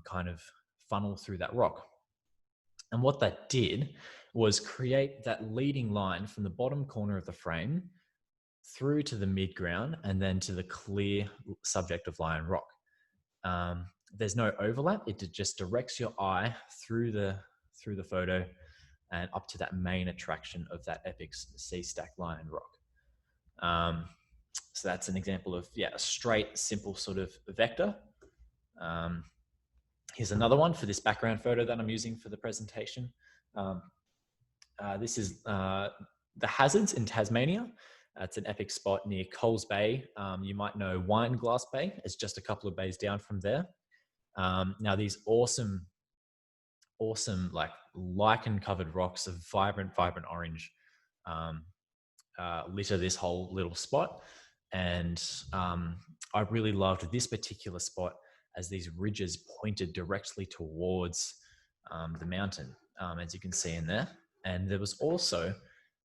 kind of funnel through that rock. And what that did was create that leading line from the bottom corner of the frame through to the midground and then to the clear subject of lion rock. There's no overlap. It just directs your eye through the photo and up to that main attraction of that epic sea stack lion rock. So that's an example of a straight, simple sort of vector. Here's another one for this background photo that I'm using for the presentation. This is the Hazards in Tasmania. It's an epic spot near Coles Bay. You might know Wineglass Bay. It's just a couple of bays down from there. Now these awesome like lichen-covered rocks of vibrant orange litter this whole little spot. And I really loved this particular spot as these ridges pointed directly towards the mountain, as you can see in there. And there was also,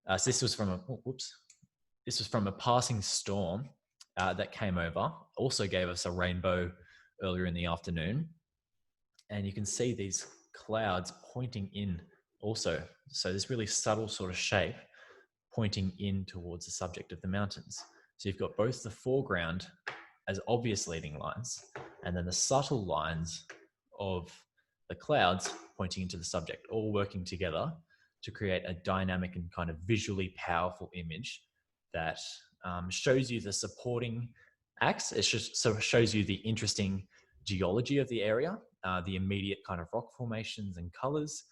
so this was from a passing storm that came over, also gave us a rainbow earlier in the afternoon. And you can see these clouds pointing in also. So this really subtle sort of shape pointing in towards the subject of the mountains. So you've got both the foreground as obvious leading lines, and then the subtle lines of the clouds pointing into the subject, all working together to create a dynamic and kind of visually powerful image that shows you the supporting acts. It just sort of shows you the interesting geology of the area, the immediate kind of rock formations and colors,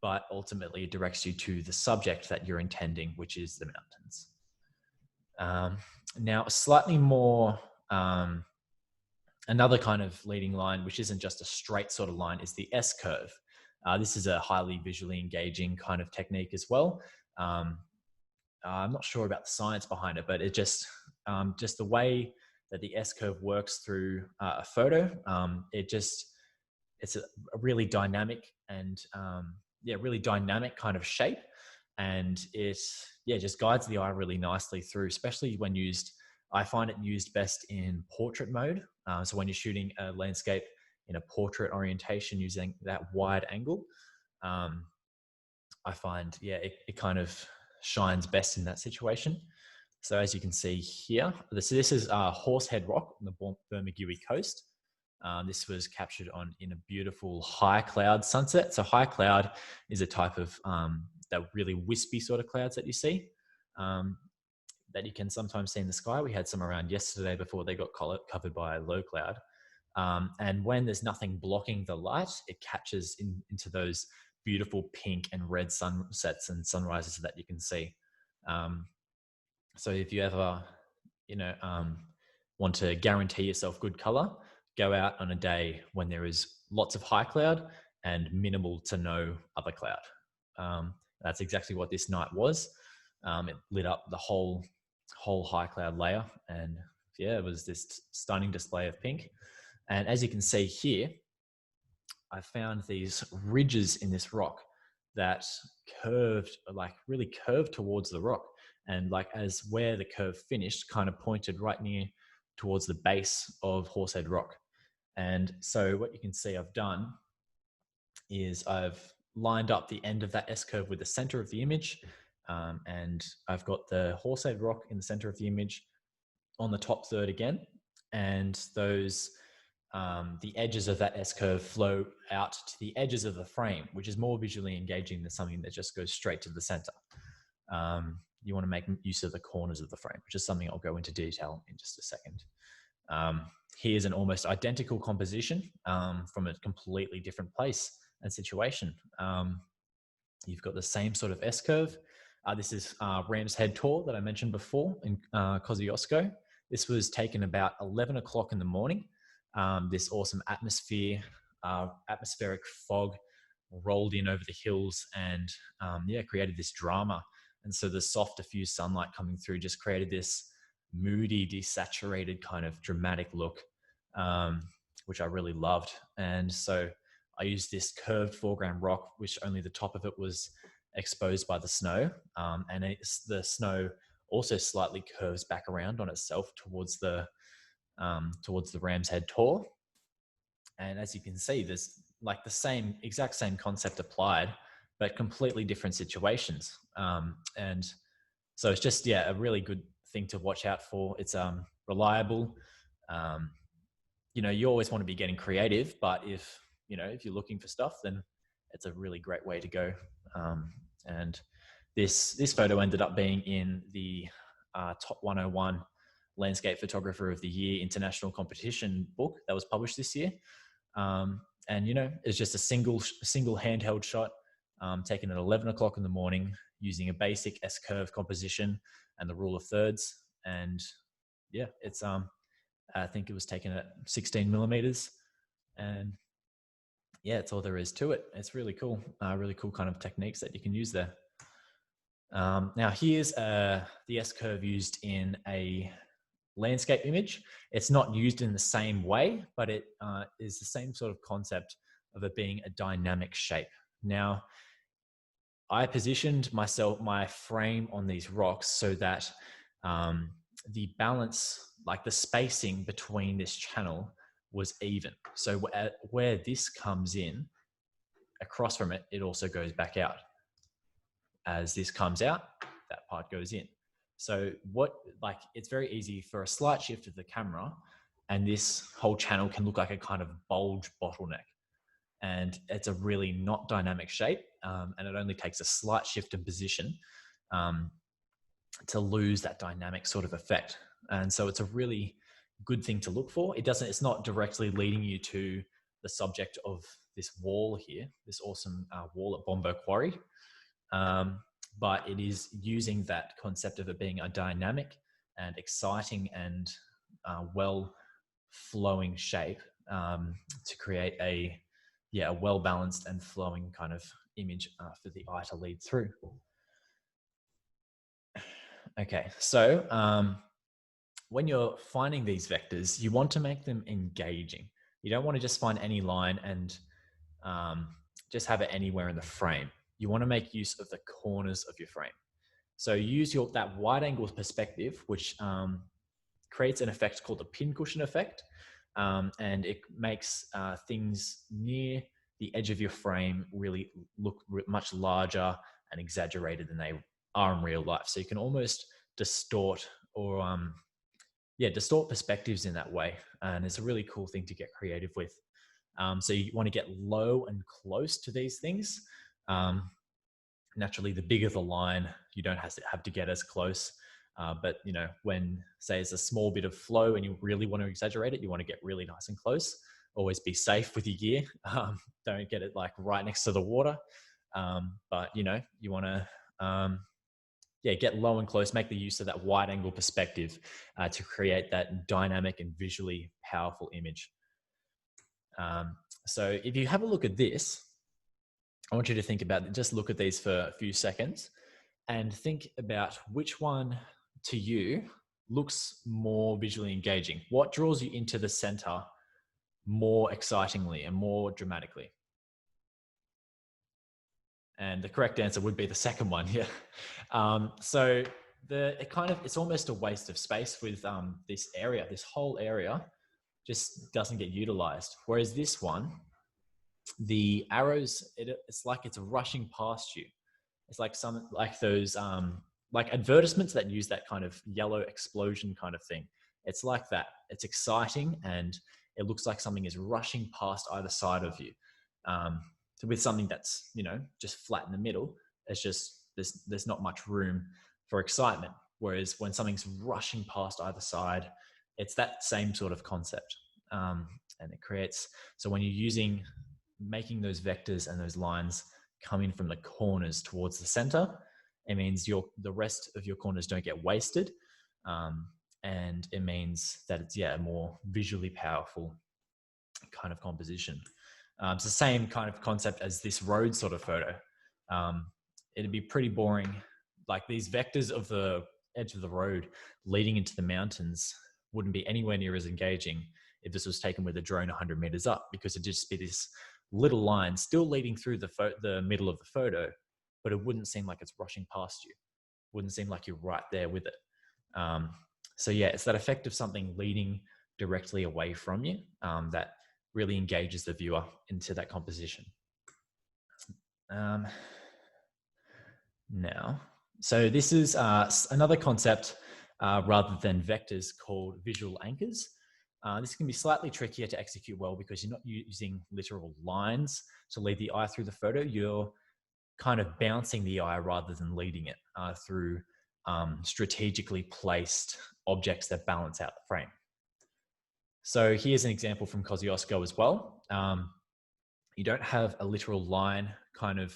but ultimately it directs you to the subject that you're intending, which is the mountains. Now, slightly more, another kind of leading line, which isn't just a straight sort of line, is the S-curve. This is a highly visually engaging kind of technique as well. I'm not sure about the science behind it, but it just the way that the S-curve works through a photo, it's a really dynamic and really dynamic kind of shape. And it just guides the eye really nicely through, especially when used. I find it used best in portrait mode. So when you're shooting a landscape in a portrait orientation using that wide angle, I find, it kind of shines best in that situation. So as you can see here, this is Horsehead Rock on the Bermagui coast. This was captured in a beautiful high cloud sunset. So high cloud is a type of that really wispy sort of clouds that you see, that you can sometimes see in the sky. We had some around yesterday before they got covered by a low cloud. And when there's nothing blocking the light, it catches into those beautiful pink and red sunsets and sunrises that you can see. So if you ever, want to guarantee yourself good color, go out on a day when there is lots of high cloud and minimal to no other cloud. That's exactly what this night was. It lit up the whole high cloud layer, and it was this stunning display of pink. And as you can see here, I found these ridges in this rock that really curved towards the rock. And as where the curve finished, kind of pointed right near towards the base of Horsehead Rock. And so what you can see I've done is I've lined up the end of that S-curve with the center of the image. And I've got the Horsehead Rock in the center of the image on the top third again. And those, the edges of that S-curve flow out to the edges of the frame, which is more visually engaging than something that just goes straight to the center. You want to make use of the corners of the frame, which is something I'll go into detail in just a second. Here's an almost identical composition from a completely different place and situation. You've got the same sort of S-curve. This is Ram's Head Tor that I mentioned before in Kosciuszko. This was taken about 11 o'clock in the morning. This awesome atmospheric fog rolled in over the hills and created this drama. And so the soft diffused sunlight coming through just created this moody, desaturated kind of dramatic look, which I really loved. And so I used this curved foreground rock, which only the top of it was exposed by the snow. The snow also slightly curves back around on itself towards the Ram's Head Tor. And as you can see, there's like the exact same concept applied, but completely different situations. And so it's just, a really good thing to watch out for. It's reliable. You always want to be getting creative, but if you're looking for stuff, then it's a really great way to go. And this photo ended up being in the Top 101 Landscape Photographer of the Year International Competition book that was published this year. And it's just a single handheld shot taken at 11 o'clock in the morning using a basic S-curve composition and the rule of thirds. And it's I think it was taken at 16 millimeters, and it's all there is to it. It's really cool kind of techniques that you can use there. Now here's the S-curve used in a landscape image. It's not used in the same way, but it is the same sort of concept of it being a dynamic shape. Now, I positioned my frame on these rocks so that the balance, like the spacing between this channel, was even. So where this comes in, across from it, it also goes back out. As this comes out, that part goes in. So it's very easy for a slight shift of the camera, and this whole channel can look like a kind of bulge bottleneck. And it's a really not dynamic shape, and it only takes a slight shift in position to lose that dynamic sort of effect. And so it's a really good thing to look for. It's not directly leading you to the subject of this wall here, this awesome wall at Bombo Quarry. But it is using that concept of it being a dynamic and exciting and well-flowing shape to create a well-balanced and flowing kind of image for the eye to lead through. Okay, so when you're finding these vectors, you want to make them engaging. You don't want to just find any line and just have it anywhere in the frame. You want to make use of the corners of your frame. So use that wide angle perspective, which creates an effect called the pincushion effect. And it makes things near the edge of your frame really look much larger and exaggerated than they are in real life. So you can almost distort or distort perspectives in that way. And it's a really cool thing to get creative with. So you want to get low and close to these things. Naturally, the bigger the line, you don't have to get as close. But when say it's a small bit of flow and you really want to exaggerate it, you want to get really nice and close. Always be safe with your gear. Don't get it like right next to the water. But you want to get low and close. Make the use of that wide angle perspective to create that dynamic and visually powerful image. So if you have a look at this, I want you to think about it. Just look at these for a few seconds and think about which one to you looks more visually engaging. What draws you into the center more excitingly and more dramatically? And the correct answer would be the second one. Yeah. So it's almost a waste of space with this whole area just doesn't get utilized. Whereas this one, the arrows, it's like it's rushing past you. It's like those like advertisements that use that kind of yellow explosion kind of thing. It's like that. It's exciting and it looks like something is rushing past either side of you. So with something that's just flat in the middle, it's just there's not much room for excitement. Whereas when something's rushing past either side, it's that same sort of concept, and it creates. So when you're making those vectors and those lines coming from the corners towards the center. It means the rest of your corners don't get wasted. And it means that it's, a more visually powerful kind of composition. It's the same kind of concept as this road sort of photo. It'd be pretty boring. Like these vectors of the edge of the road leading into the mountains wouldn't be anywhere near as engaging if this was taken with a drone 100 meters up, because it'd just be this little line still leading through the middle of the photo, but it wouldn't seem like it's rushing past you. Wouldn't seem like you're right there with it. So yeah, it's that effect of something leading directly away from you that really engages the viewer into that composition. Now, so this is another concept rather than vectors called visual anchors. This can be slightly trickier to execute well because you're not using literal lines to lead the eye through the photo. You're kind of bouncing the eye rather than leading it through strategically placed objects that balance out the frame. So here's an example from Kosciuszko as well. You don't have a literal line kind of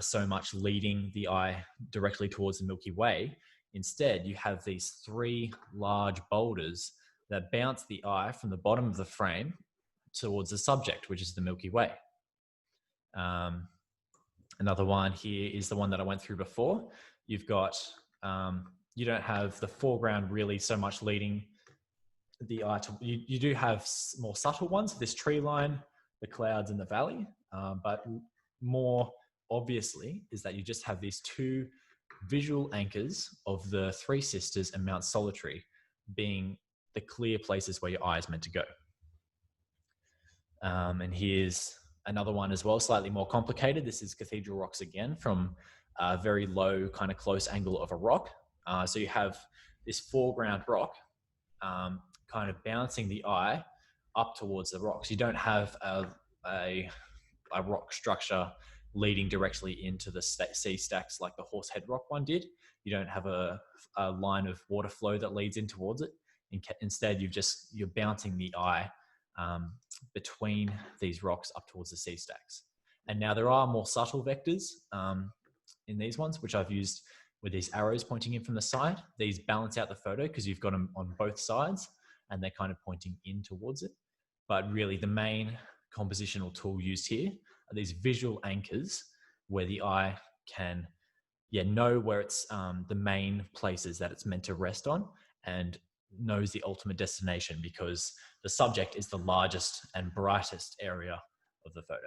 so much leading the eye directly towards the Milky Way. Instead, you have these three large boulders that bounce the eye from the bottom of the frame towards the subject, which is the Milky Way. Another one here is the one that I went through before. You've got, you don't have the foreground really so much leading the eye to, you do have more subtle ones, this tree line, the clouds and the valley, but more obviously is that you just have these two visual anchors of the Three Sisters and Mount Solitary being the clear places where your eye is meant to go. And here's another one as well, slightly more complicated. This is Cathedral Rocks again, from a very low kind of close angle of a rock. So you have this foreground rock kind of bouncing the eye up towards the rocks. You don't have a rock structure leading directly into the sea stacks like the Horsehead Rock one did. You don't have a line of water flow that leads in towards it. Instead, you're bouncing the eye between these rocks up towards the sea stacks. And now there are more subtle vectors in these ones, which I've used with these arrows pointing in from the side. These balance out the photo because you've got them on both sides and they're kind of pointing in towards it. But really the main compositional tool used here are these visual anchors where the eye can know where it's the main places that it's meant to rest on and knows the ultimate destination because the subject is the largest and brightest area of the photo.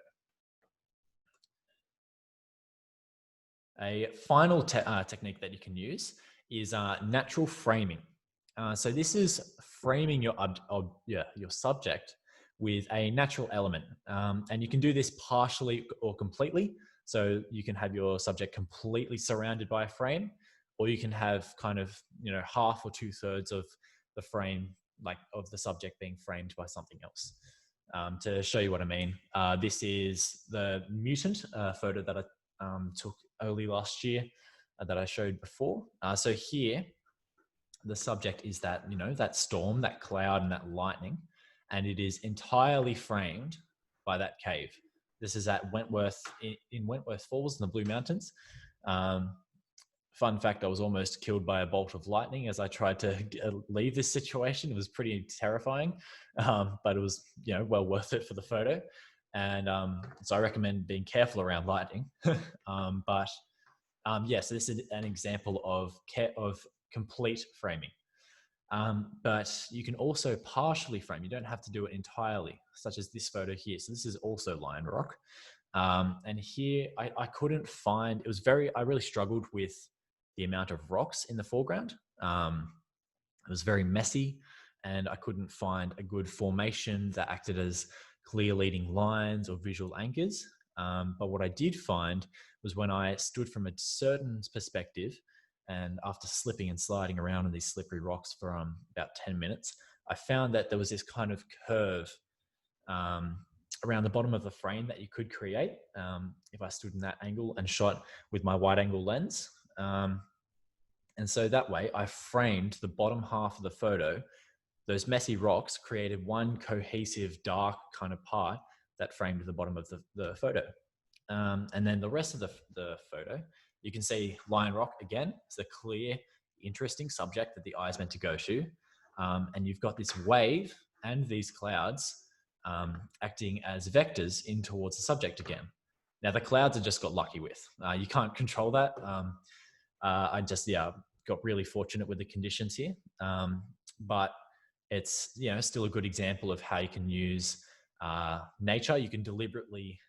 A final technique that you can use is natural framing. So this is framing your subject with a natural element. And you can do this partially or completely. So you can have your subject completely surrounded by a frame, or you can have kind of, half or 2/3 of the frame, like of the subject being framed by something else. To show you what I mean, this is the mutant photo that I took early last year that I showed before. So here, the subject is that, that storm, that cloud and that lightning, and it is entirely framed by that cave. This is at Wentworth, in Wentworth Falls in the Blue Mountains. Fun fact, I was almost killed by a bolt of lightning as I tried to leave this situation. It was pretty terrifying, but it was, well worth it for the photo. And so I recommend being careful around lightning. So this is an example of complete framing. But you can also partially frame. You don't have to do it entirely, such as this photo here. So this is also Lion Rock. And here I couldn't find, I really struggled with the amount of rocks in the foreground. It was very messy and I couldn't find a good formation that acted as clear leading lines or visual anchors. But what I did find was when I stood from a certain perspective and after slipping and sliding around on these slippery rocks for about 10 minutes, I found that there was this kind of curve around the bottom of the frame that you could create if I stood in that angle and shot with my wide angle lens. And so that way I framed the bottom half of the photo. Those messy rocks created one cohesive dark kind of part that framed the bottom of the photo. And then the rest of the photo, you can see Lion Rock again. It's a clear, interesting subject that the eye is meant to go to. And you've got this wave and these clouds acting as vectors in towards the subject again. Now the clouds I just got lucky with. You can't control that. I just got really fortunate with the conditions here, but it's still a good example of how you can use nature. You can deliberately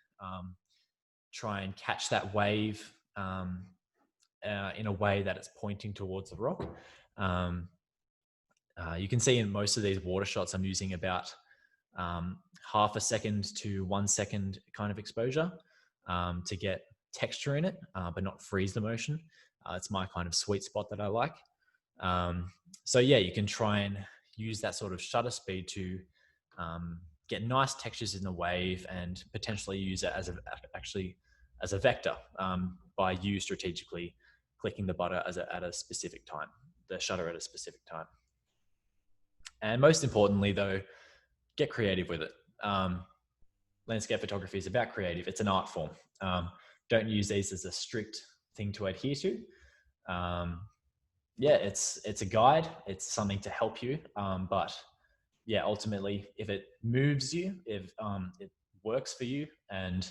try and catch that wave in a way that it's pointing towards the rock. You can see in most of these water shots, I'm using about half a second to 1 second kind of exposure to get texture in it, but not freeze the motion. It's my kind of sweet spot that I like. So yeah, you can try and use that sort of shutter speed to get nice textures in the wave and potentially use it as a vector by you strategically clicking the button at a specific time, the shutter at a specific time. And most importantly, though, get creative with it. Landscape photography is about creative. It's an art form. Don't use these as a strict thing to adhere to. It's a guide. It's something to help you. But yeah, ultimately, if it moves you, if it works for you, and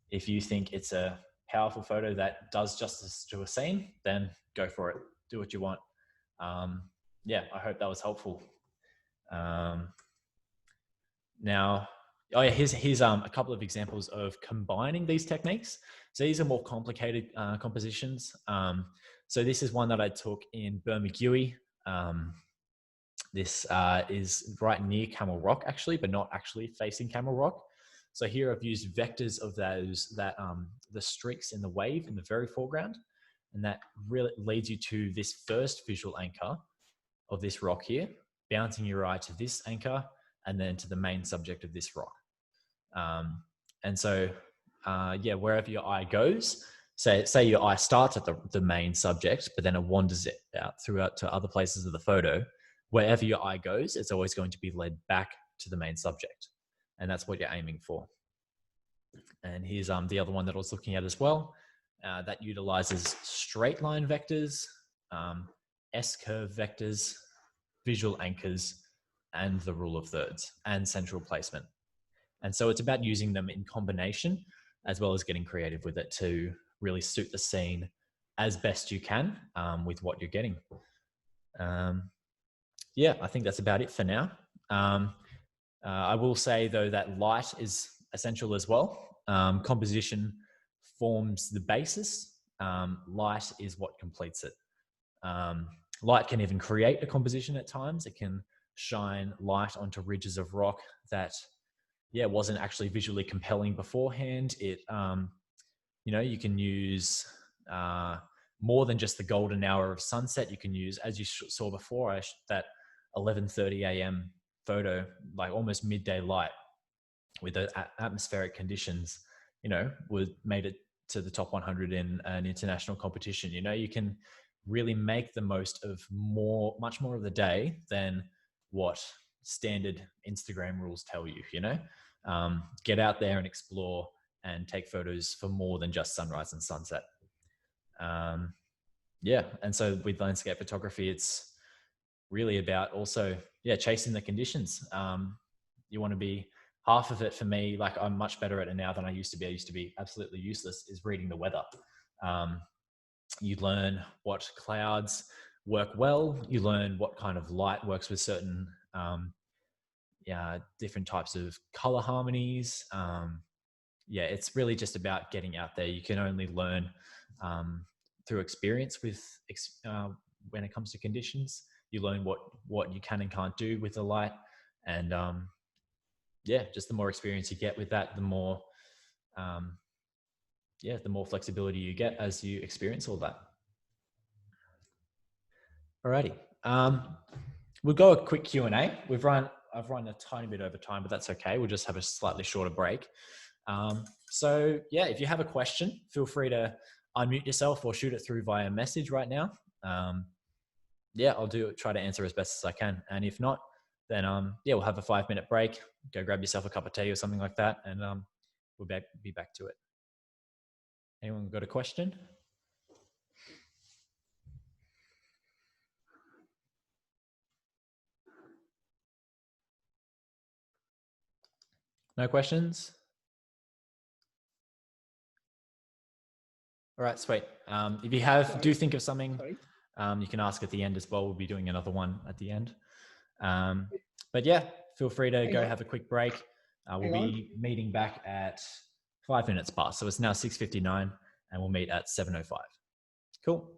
if you think it's a powerful photo that does justice to a scene, then go for it. Do what you want. I hope that was helpful. Now, here's a couple of examples of combining these techniques. So these are more complicated compositions. So this is one that I took in Bermagui. This is right near Camel Rock, actually, but not actually facing Camel Rock. So here I've used vectors of the streaks in the wave in the very foreground, and that really leads you to this first visual anchor of this rock here, bouncing your eye to this anchor, and then to the main subject of this rock. And so, wherever your eye goes, say your eye starts at the main subject, but then it wanders out throughout to other places of the photo. Wherever your eye goes, it's always going to be led back to the main subject. And that's what you're aiming for. And here's the other one that I was looking at as well. That utilizes straight line vectors, S-curve vectors, visual anchors, and the rule of thirds and central placement. And so it's about using them in combination as well as getting creative with it to really suit the scene as best you can with what you're getting. I think that's about it for now. I will say though that light is essential as well. Composition forms the basis. Light is what completes it. Light can even create a composition at times. It can shine light onto ridges of rock that, wasn't actually visually compelling beforehand. It, you can use more than just the golden hour of sunset. You can use, as you saw before, that 11:30 a.m. photo, like almost midday light with the atmospheric conditions, made it to the top 100 in an international competition. You can really make the most of much more of the day than what standard Instagram rules tell you. Get out there and explore and take photos for more than just sunrise and sunset. And so with landscape photography, it's really about also chasing the conditions. You want to be half of it. For me, like, I'm much better at it now than I used to be. I used to be absolutely useless, is reading the weather. You learn what clouds work well. You learn what kind of light works with certain different types of color harmonies. It's really just about getting out there. You can only learn through experience when it comes to conditions. You learn what you can and can't do with the light. And just the more experience you get with that, the more flexibility you get as you experience all that. Alrighty. We'll go a quick Q&A. I've run a tiny bit over time, but that's okay. We'll just have a slightly shorter break. If you have a question, feel free to unmute yourself or shoot it through via message right now. I'll try to answer as best as I can. And if not, then we'll have a 5-minute break, go grab yourself a cup of tea or something like that, and we'll be back to it. Anyone got a question? No questions? All right, sweet. If you do think of something, you can ask at the end as well. We'll be doing another one at the end. But yeah, feel free to go have a quick break. We'll be meeting back at 5 minutes past. So it's now 6:59 and we'll meet at 7:05. Cool.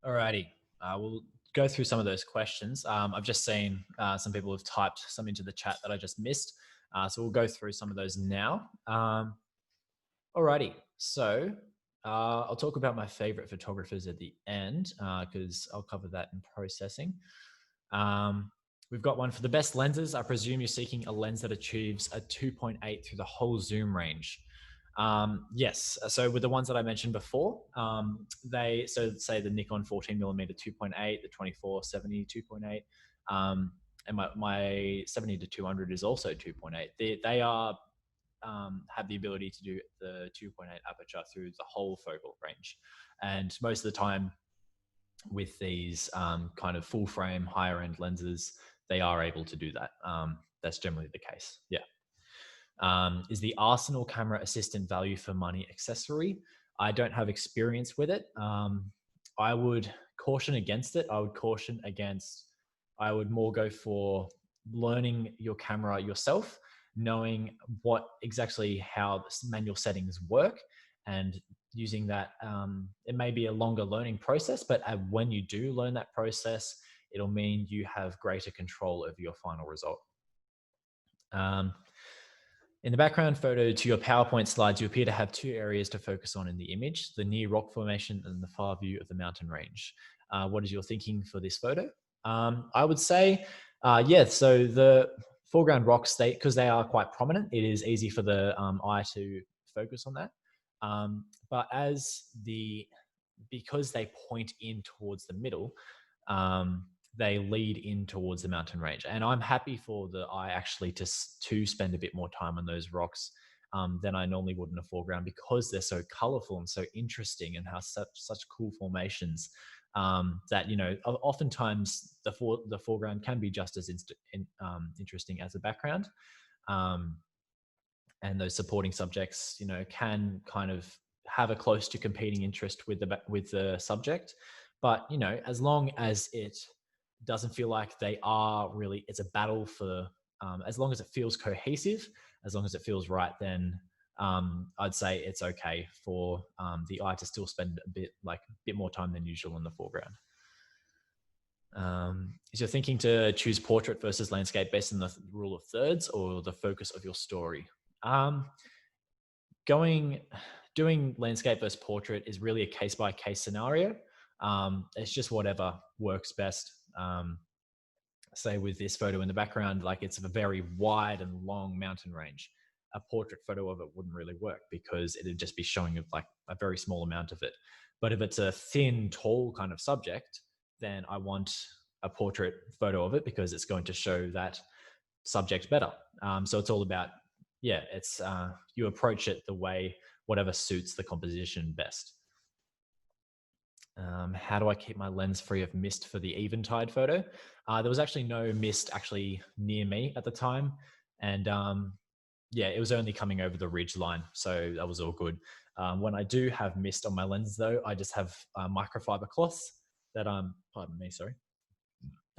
Alrighty, we'll go through some of those questions. I've just seen some people have typed some into the chat that I just missed. So we'll go through some of those now. Alrighty, so I'll talk about my favorite photographers at the end because I'll cover that in processing. We've got one for the best lenses. I presume you're seeking a lens that achieves a 2.8 through the whole zoom range. Yes. So with the ones that I mentioned before, so say the Nikon 14mm 2.8, the 24-70 2.8, and my 70 to 200 is also 2.8. They are have the ability to do the 2.8 aperture through the whole focal range, and most of the time with these kind of full frame higher end lenses, they are able to do that. That's generally the case. Yeah. Is the Arsenal camera assistant value for money accessory? I don't have experience with it. I would caution against it. I would more go for learning your camera yourself, knowing what exactly how the manual settings work, and using that. It may be a longer learning process, but when you do learn that process, it'll mean you have greater control over your final result. In the background photo to your PowerPoint slides, you appear to have two areas to focus on in the image, the near rock formation and the far view of the mountain range. What is your thinking for this photo? I would say, yeah, so the foreground rocks, because they are quite prominent, it is easy for the eye to focus on that. But because they point in towards the middle, they lead in towards the mountain range. And I'm happy for the eye actually to spend a bit more time on those rocks than I normally would in a foreground, because they're so colorful and so interesting and have such cool formations that, oftentimes the foreground can be just as interesting as the background. And those supporting subjects, can kind of have a close to competing interest with the subject. But, as long as it doesn't feel like it's a battle for, as long as it feels cohesive, as long as it feels right, then I'd say it's okay for the eye to still spend a bit more time than usual in the foreground. Is your thinking to choose portrait versus landscape based on the rule of thirds or the focus of your story? Doing landscape versus portrait is really a case by case scenario. It's just whatever works best. Say with this photo in the background, like it's a very wide and long mountain range. A portrait photo of it wouldn't really work because it'd just be showing like a very small amount of it. But if it's a thin, tall kind of subject, then I want a portrait photo of it because it's going to show that subject better. So it's all about, it's you approach it the way whatever suits the composition best. How do I keep my lens free of mist for the eventide photo? There was actually no mist actually near me at the time. And it was only coming over the ridge line. So that was all good. When I do have mist on my lens though, I just have microfiber cloths that pardon me, sorry.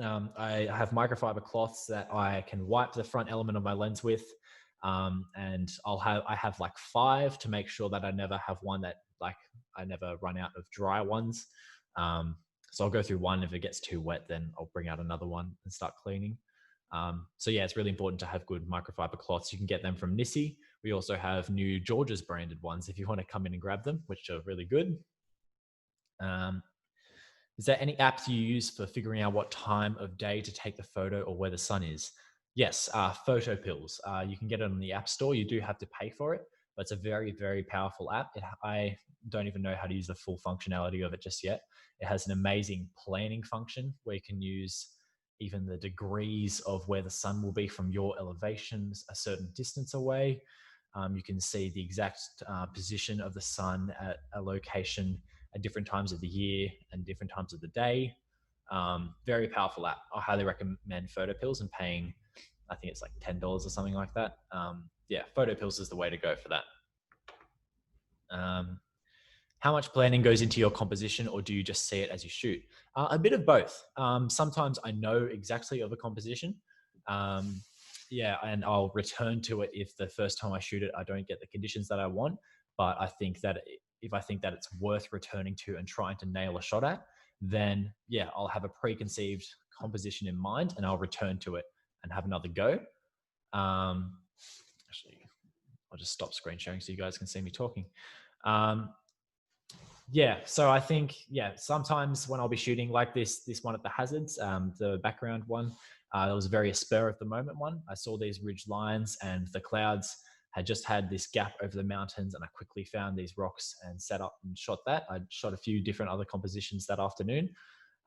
I have microfiber cloths that I can wipe the front element of my lens with. And I have like 5 to make sure that I never have one that I never run out of dry ones. So I'll go through one. If it gets too wet, then I'll bring out another one and start cleaning. So yeah, it's really important to have good microfiber cloths. You can get them from Nissi. We also have new George's branded ones if you want to come in and grab them, which are really good. Is there any apps you use for figuring out what time of day to take the photo or where the sun is? Yes, Photo Pills. You can get it on the App Store. You do have to pay for it, but it's a very, very powerful app. I don't even know how to use the full functionality of it just yet. It has an amazing planning function where you can use even the degrees of where the sun will be from your elevations a certain distance away. You can see the exact position of the sun at a location at different times of the year and different times of the day. Very powerful app. I highly recommend Photo Pills, and paying, I think it's like $10 or something like that. Photo Pills is the way to go for that. How much planning goes into your composition, or do you just see it as you shoot? A bit of both. Sometimes I know exactly of a composition. And I'll return to it if the first time I shoot it, I don't get the conditions that I want. But I think that if I think that it's worth returning to and trying to nail a shot at, then yeah, I'll have a preconceived composition in mind and I'll return to it and have another go. Actually, I'll just stop screen sharing so you guys can see me talking. Yeah, so I think, yeah, sometimes when I'll be shooting like this one at the Hazards, the background one, it was a very spur of the moment one. I saw these ridge lines and the clouds had just had this gap over the mountains, and I quickly found these rocks and set up and shot that. I shot a few different other compositions that afternoon.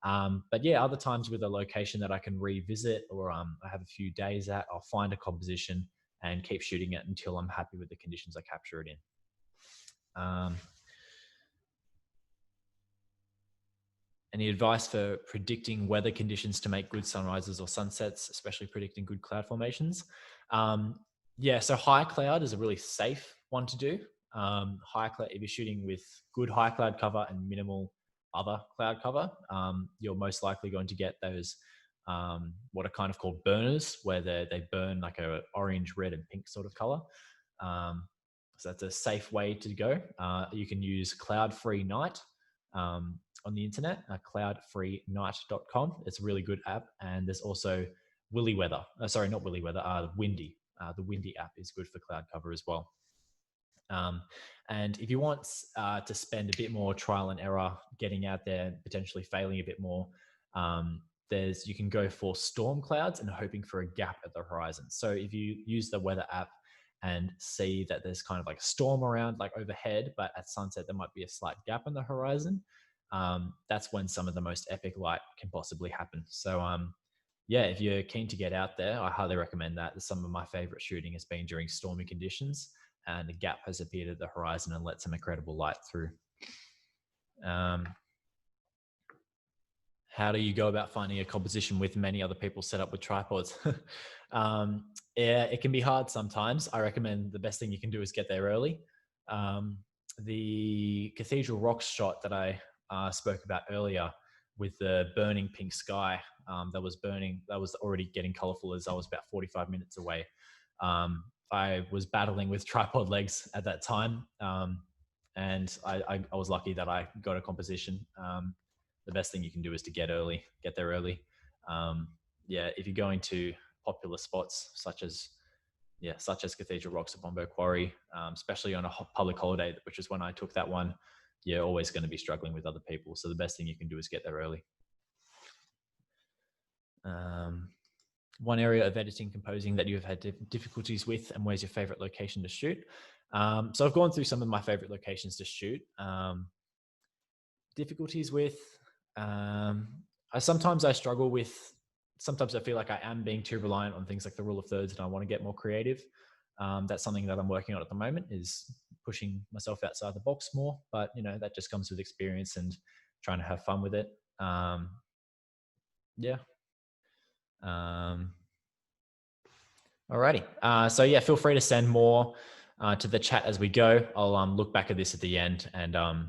But yeah, other times with a location that I can revisit, or I have a few days at, I'll find a composition and keep shooting it until I'm happy with the conditions I capture it in. Any advice for predicting weather conditions to make good sunrises or sunsets, especially predicting good cloud formations? Yeah, so high cloud is a really safe one to do. High cloud, if you're shooting with good high cloud cover and minimal other cloud cover, you're most likely going to get those what are kind of called burners, where they burn like a orange, red, and pink sort of color. So that's a safe way to go. You can use cloud-free night. On the internet, cloudfreenight.com. It's a really good app. And there's also Willy Weather. Sorry, not Willy Weather, Windy. The Windy app is good for cloud cover as well. And if you want to spend a bit more trial and error getting out there, potentially failing a bit more, you can go for storm clouds and hoping for a gap at the horizon. So if you use the weather app and see that there's kind of like a storm around, like overhead, but at sunset there might be a slight gap on the horizon, that's when some of the most epic light can possibly happen. So yeah, if you're keen to get out there, I highly recommend that. Some of my favorite shooting has been during stormy conditions, and a gap has appeared at the horizon and let some incredible light through. How do you go about finding a composition with many other people set up with tripods? Yeah, it can be hard sometimes. I recommend the best thing you can do is get there early. The Cathedral Rocks shot that I spoke about earlier with the burning pink sky that was already getting colorful as I was about 45 minutes away. I was battling with tripod legs at that time. And I was lucky that I got a composition. The best thing you can do is to get there early. Yeah, if you're going to popular spots such as Cathedral Rocks at Bombo Quarry, especially on a public holiday, which is when I took that one, you're always going to be struggling with other people. So the best thing you can do is get there early. One area of editing, composing that you've had difficulties with, and where's your favorite location to shoot? So I've gone through some of my favorite locations to shoot. Difficulties with, sometimes I struggle with, sometimes I feel like I am being too reliant on things like the rule of thirds and I want to get more creative. That's something that I'm working on at the moment, is pushing myself outside the box more, but that just comes with experience and trying to have fun with it. Yeah. Alrighty. So yeah, feel free to send more to the chat as we go. I'll look back at this at the end, and I'll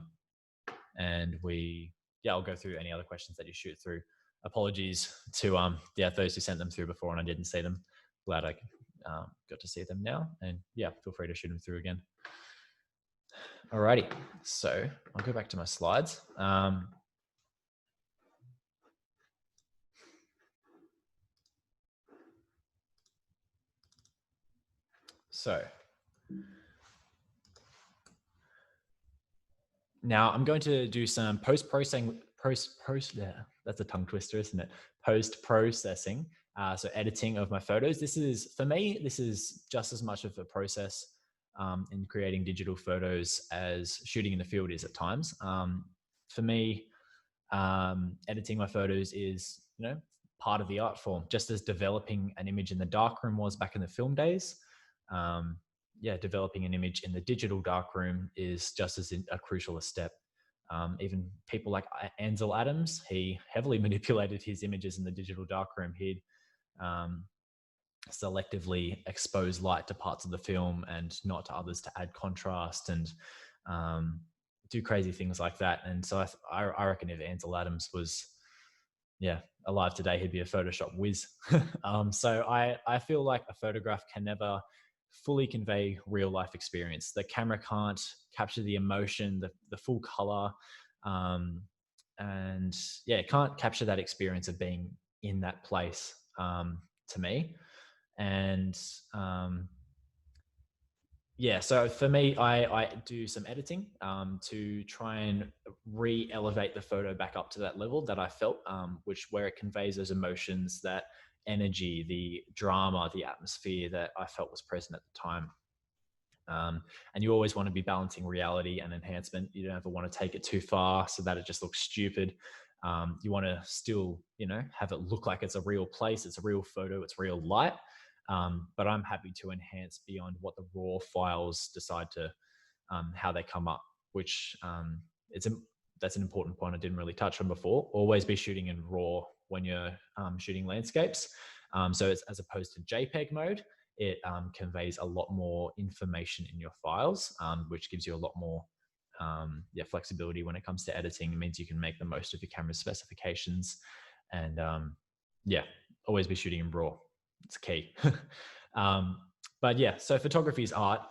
go through any other questions that you shoot through. Apologies to those who sent them through before and I didn't see them. Glad I got to see them now, and yeah, feel free to shoot them through again. Alrighty, so I'll go back to my slides. So now I'm going to do some post-processing. That's a tongue twister, isn't it? Post-processing. So editing of my photos. This is just as much of a process in creating digital photos as shooting in the field is at times. For me, editing my photos is, part of the art form, just as developing an image in the darkroom was back in the film days. Developing an image in the digital darkroom is just as a crucial a step. Even people like Ansel Adams, he heavily manipulated his images in the digital darkroom. He'd selectively expose light to parts of the film and not to others to add contrast, and do crazy things like that. And so I reckon if Ansel Adams was alive today, he'd be a Photoshop whiz. So I feel like a photograph can never fully convey real life experience. The camera can't capture the emotion, the full color, and yeah, can't capture that experience of being in that place to me. And yeah, so for me, I do some editing to try and re-elevate the photo back up to that level that I felt, which where it conveys those emotions, that energy, the drama, the atmosphere that I felt was present at the time. And you always want to be balancing reality and enhancement. You don't ever want to take it too far so that it just looks stupid. You want to still, have it look like it's a real place, it's a real photo, it's real light. But I'm happy to enhance beyond what the raw files decide to, how they come up, which that's an important point I didn't really touch on before. Always be shooting in raw when you're shooting landscapes. So it's, as opposed to JPEG mode, it conveys a lot more information in your files, which gives you a lot more flexibility when it comes to editing. It means you can make the most of your camera specifications, and always be shooting in raw. It's key. But yeah, so photography is art,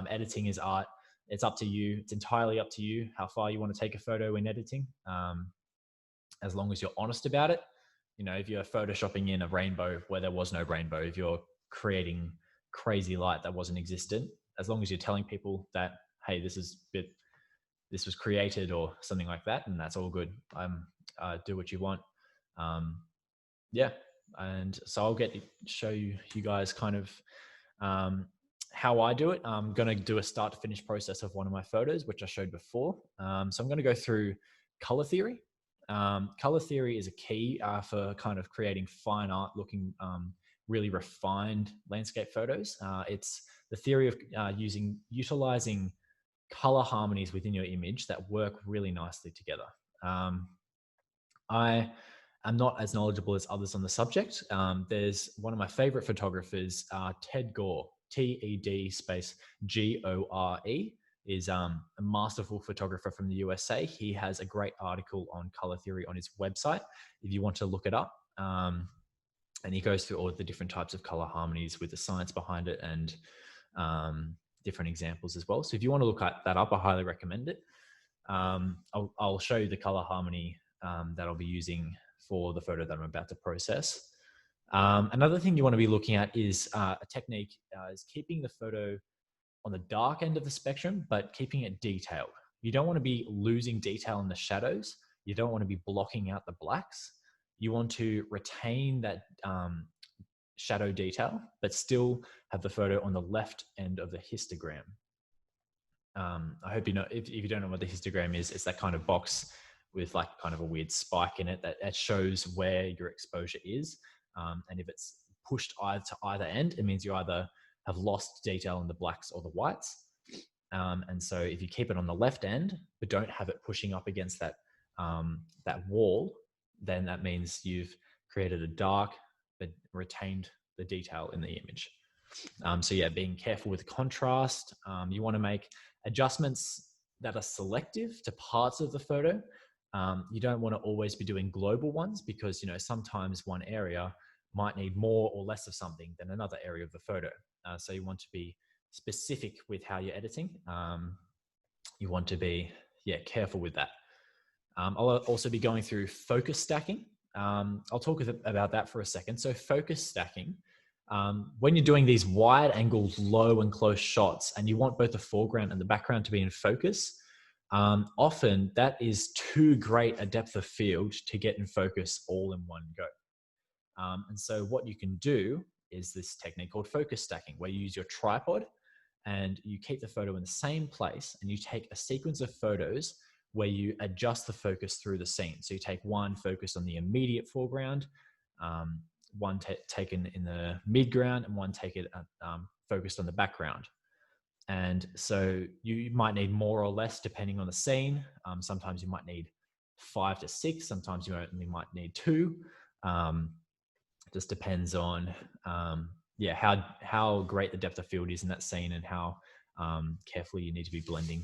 editing is art. It's up to you. It's entirely up to you how far you want to take a photo in editing, as long as you're honest about it. If you're photoshopping in a rainbow where there was no rainbow, if you're creating crazy light that wasn't existent, as long as you're telling people that, hey, this was created or something like that, and that's all good. Do what you want. Yeah, and so I'll show you guys kind of how I do it. I'm going to do a start to finish process of one of my photos, which I showed before. So I'm going to go through color theory. Color theory is a key for kind of creating fine art looking really refined landscape photos. It's the theory of utilizing color harmonies within your image that work really nicely together. I am not as knowledgeable as others on the subject. There's one of my favorite photographers, Ted Gore, TED space GORE, is a masterful photographer from the USA. He has a great article on color theory on his website if you want to look it up. And he goes through all the different types of color harmonies with the science behind it, and different examples as well. So if you want to look that up, I highly recommend it. I'll show you the color harmony that I'll be using for the photo that I'm about to process. Another thing you want to be looking at is a technique is keeping the photo on the dark end of the spectrum, but keeping it detailed. You don't want to be losing detail in the shadows. You don't want to be blocking out the blacks. You want to retain that shadow detail, but still have the photo on the left end of the histogram. I hope you know, if you don't know what the histogram is, it's that kind of box with like kind of a weird spike in it that shows where your exposure is. And if it's pushed to either end, it means you either have lost detail in the blacks or the whites. And so if you keep it on the left end, but don't have it pushing up against that wall, then that means you've created a dark, but retained the detail in the image. So yeah, being careful with contrast. You want to make adjustments that are selective to parts of the photo. You don't want to always be doing global ones, because sometimes one area might need more or less of something than another area of the photo. So you want to be specific with how you're editing. You want to be careful with that. I'll also be going through focus stacking. I'll talk about that for a second. So focus stacking, when you're doing these wide angle, low and close shots, and you want both the foreground and the background to be in focus, often that is too great a depth of field to get in focus all in one go. And so what you can do is this technique called focus stacking, where you use your tripod and you keep the photo in the same place, and you take a sequence of photos where you adjust the focus through the scene. So you take one focused on the immediate foreground, one taken in the midground, and one taken focused on the background. And so you might need more or less depending on the scene. Sometimes you might need 5 to 6. Sometimes you only might need 2. Just depends on how great the depth of field is in that scene, and how carefully you need to be blending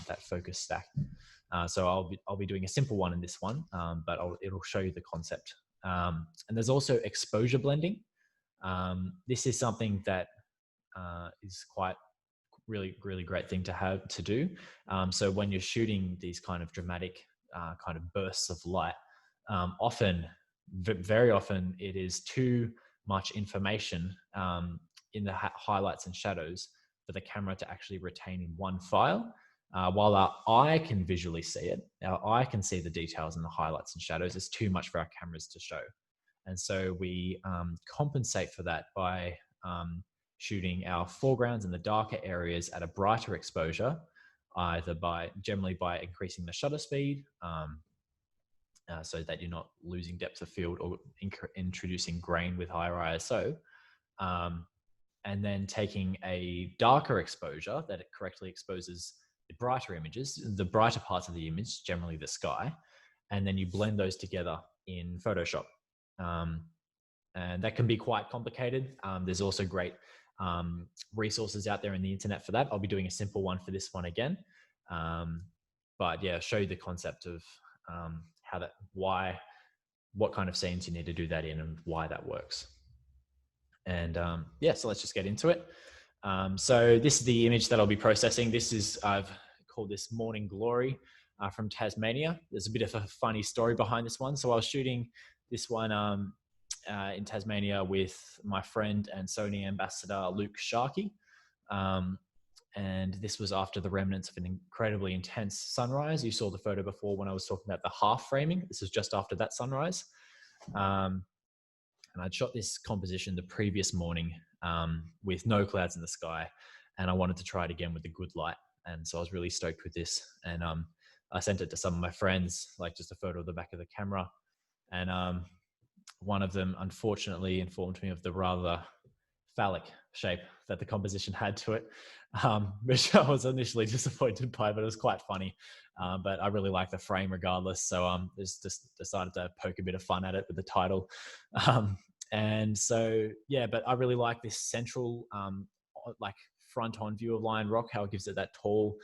that focus stack. So I'll be doing a simple one in this one, but it'll show you the concept. And there's also exposure blending. This is something that is quite really, really great thing to do. So when you're shooting these kind of dramatic kind of bursts of light, very often it is too much information in the highlights and shadows for the camera to actually retain in one file. While our eye can visually see it, our eye can see the details in the highlights and shadows, it's too much for our cameras to show. And so we compensate for that by shooting our foregrounds in the darker areas at a brighter exposure, either generally by increasing the shutter speed, so that you're not losing depth of field, or introducing grain with higher ISO. And then taking a darker exposure that it correctly exposes the brighter images, the brighter parts of the image, generally the sky, and then you blend those together in Photoshop. And that can be quite complicated. There's also great resources out there in the internet for that. I'll be doing a simple one for this one again. But yeah, show you the concept of what kind of scenes you need to do that in and why that works. And yeah, so let's just get into it. So this is the image that I'll be processing. I've called this Morning Glory from Tasmania. There's a bit of a funny story behind this one. So I was shooting this one in Tasmania with my friend and Sony ambassador, Luke Sharkey. And this was after the remnants of an incredibly intense sunrise. You saw the photo before when I was talking about the half framing. This is just after that sunrise. And I'd shot this composition the previous morning with no clouds in the sky. And I wanted to try it again with the good light. And so I was really stoked with this. And I sent it to some of my friends, like just a photo of the back of the camera. And one of them unfortunately informed me of the rather phallic shape that the composition had to it, which I was initially disappointed by, but it was quite funny. But I really like the frame regardless. So just decided to poke a bit of fun at it with the title. And so, yeah, but I really like this central, like front on view of Lion Rock, how it gives it that tall,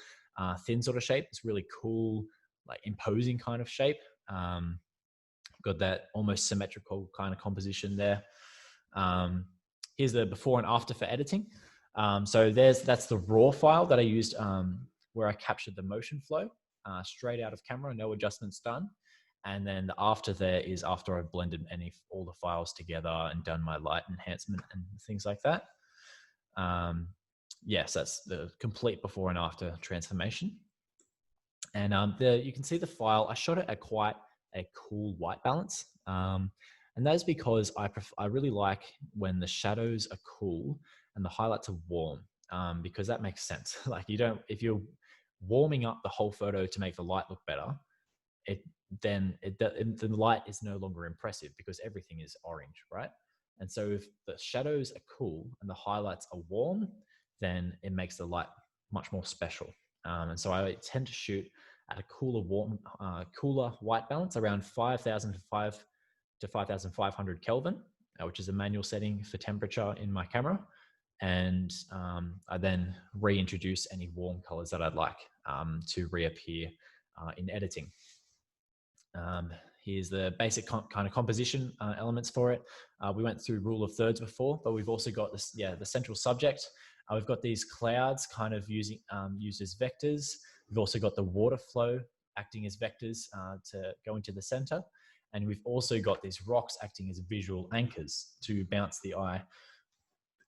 thin sort of shape. It's really cool, like imposing kind of shape. Got that almost symmetrical kind of composition there. Here's the before and after for editing. So that's the raw file that I used where I captured the motion flow straight out of camera, no adjustments done. And then the after there is after I've blended all the files together and done my light enhancement and things like that. Yes, that's the complete before and after transformation. And you can see the file. I shot it at quite a cool white balance. And that's because I really like when the shadows are cool and the highlights are warm, because that makes sense. Like if you're warming up the whole photo to make the light look better, the light is no longer impressive because everything is orange, right? And so if the shadows are cool and the highlights are warm, then it makes the light much more special. And so I tend to shoot at a cooler white balance around 5,005 to 5,500 Kelvin, which is a manual setting for temperature in my camera. And I then reintroduce any warm colors that I'd like to reappear in editing. Here's the basic kind of composition elements for it. We went through rule of thirds before, but we've also got this, the central subject. We've got these clouds kind of used as vectors. We've also got the water flow acting as vectors to go into the center. And we've also got these rocks acting as visual anchors to bounce the eye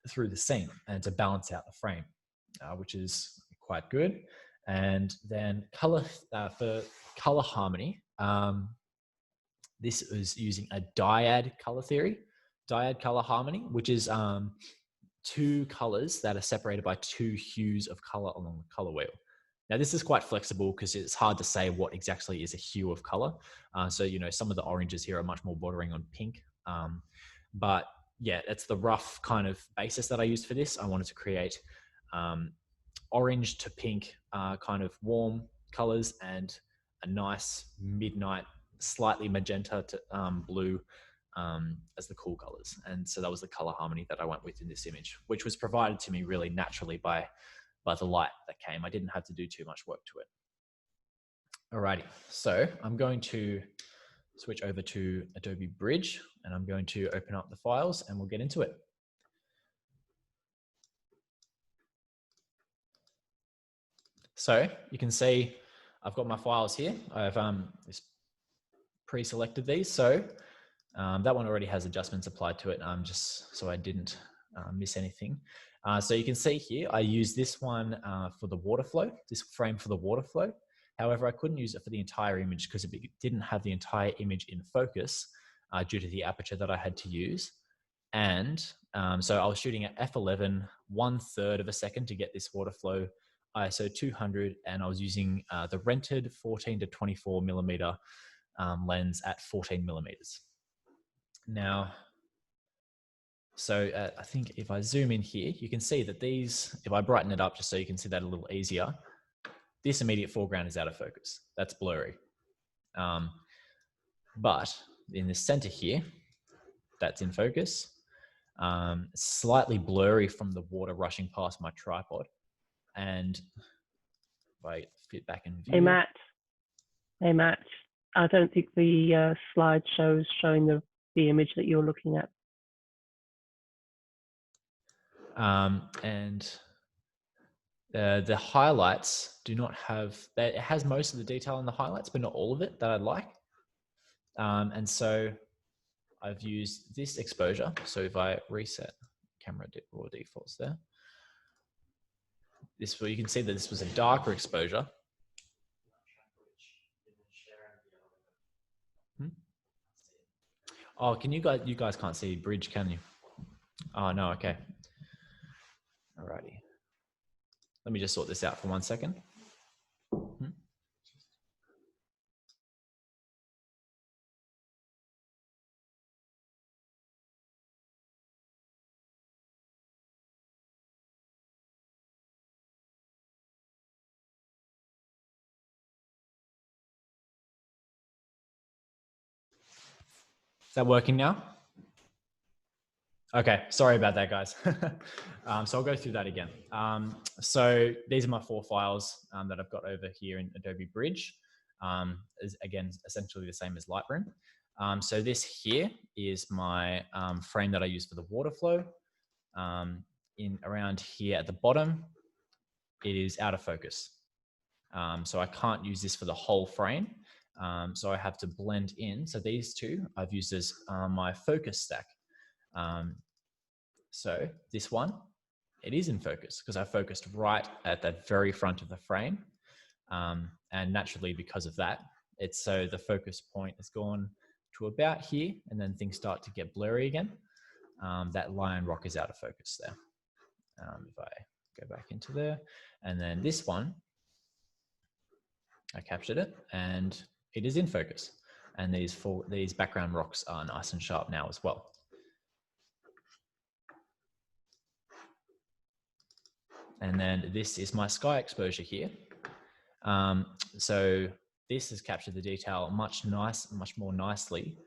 through the scene and to balance out the frame, which is quite good. And then color, for color harmony, this is using a dyad color theory, dyad color harmony, which is two colors that are separated by two hues of color along the color wheel. Now, this is quite flexible because it's hard to say what exactly is a hue of color. So, some of the oranges here are much more bordering on pink. But yeah, that's the rough kind of basis that I used for this. I wanted to create orange to pink kind of warm colors and a nice midnight, slightly magenta to blue as the cool colors. And so that was the color harmony that I went with in this image, which was provided to me really naturally by the light that came. I didn't have to do too much work to it. Alrighty, so I'm going to switch over to Adobe Bridge and I'm going to open up the files and we'll get into it. So you can see I've got my files here. I've pre-selected these. So that one already has adjustments applied to it, just so I didn't miss anything. So you can see here, I use this one for the water flow, this frame for the water flow. However, I couldn't use it for the entire image because it didn't have the entire image in focus due to the aperture that I had to use. And so I was shooting at f11, 1/3 of a second to get this water flow ISO 200, and I was using the rented 14 to 24 millimeter lens at 14 millimeters. Now, so I think if I zoom in here, you can see that these, if I brighten it up just so you can see that a little easier, this immediate foreground is out of focus. That's blurry. But in the center here, that's in focus. Slightly blurry from the water rushing past my tripod. And if I fit back in view. Hey Matt, I don't think the slide shows showing the image that you're looking at. And the highlights do not have, it has most of the detail in the highlights, but not all of it that I'd like. And so I've used this exposure. So if I reset camera raw defaults there, this, you can see that this was a darker exposure. Oh, can you guys can't see bridge, can you? Oh no, okay. Alrighty. Let me just sort this out for 1 second. Is that working now? Okay, sorry about that, guys. So I'll go through that again. So these are my 4 files that I've got over here in Adobe Bridge. Is again, essentially the same as Lightroom. So this here is my frame that I use for the water flow. In around here at the bottom, it is out of focus. So I can't use this for the whole frame. So I have to blend in. So these two I've used as my focus stack. So this one, it is in focus because I focused right at the very front of the frame. And naturally because of that, it's so the focus point has gone to about here and then things start to get blurry again. That lion rock is out of focus there. If I go back into there, and then this one, I captured it and it is in focus. And these background rocks are nice and sharp now as well. And then this is my sky exposure here. So this has captured the detail much more nicely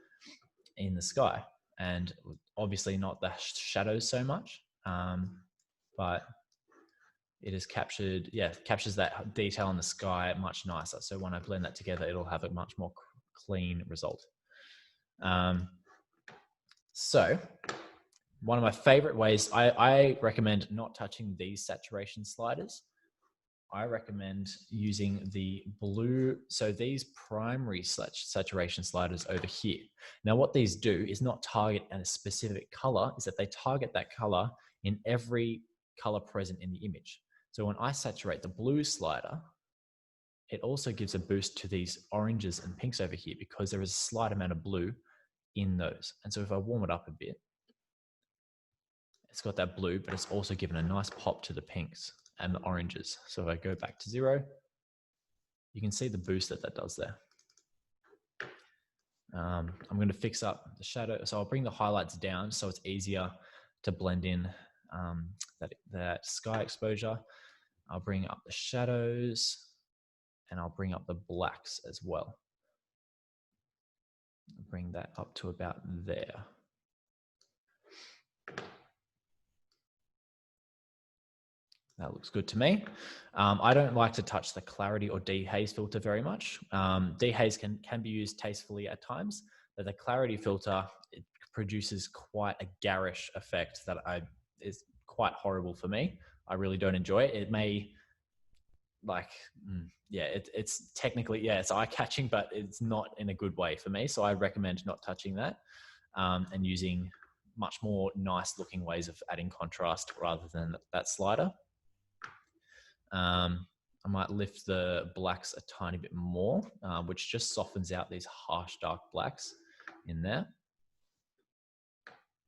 in the sky, and obviously not the shadows so much, but it has captured, captures that detail in the sky much nicer. So when I blend that together, it'll have a much more clean result. So one of my favorite ways, I recommend not touching these saturation sliders. I recommend using the blue, so these primary saturation sliders over here. Now what these do is not target a specific color, is that they target that color in every color present in the image. So when I saturate the blue slider, it also gives a boost to these oranges and pinks over here because there is a slight amount of blue in those. And so if I warm it up a bit, it's got that blue, but it's also given a nice pop to the pinks and the oranges. So if I go back to 0, you can see the boost that does there. I'm going to fix up the shadow. So I'll bring the highlights down so it's easier to blend in that sky exposure. I'll bring up the shadows and I'll bring up the blacks as well. Bring that up to about there. That looks good to me. I don't like to touch the clarity or dehaze filter very much. Dehaze can be used tastefully at times, but the clarity filter, it produces quite a garish effect that is quite horrible for me. I really don't enjoy it. It may like, yeah, it's technically, yeah, it's eye-catching, but it's not in a good way for me. So I recommend not touching that and using much more nice-looking ways of adding contrast rather than that slider. I might lift the blacks a tiny bit more, which just softens out these harsh dark blacks in there.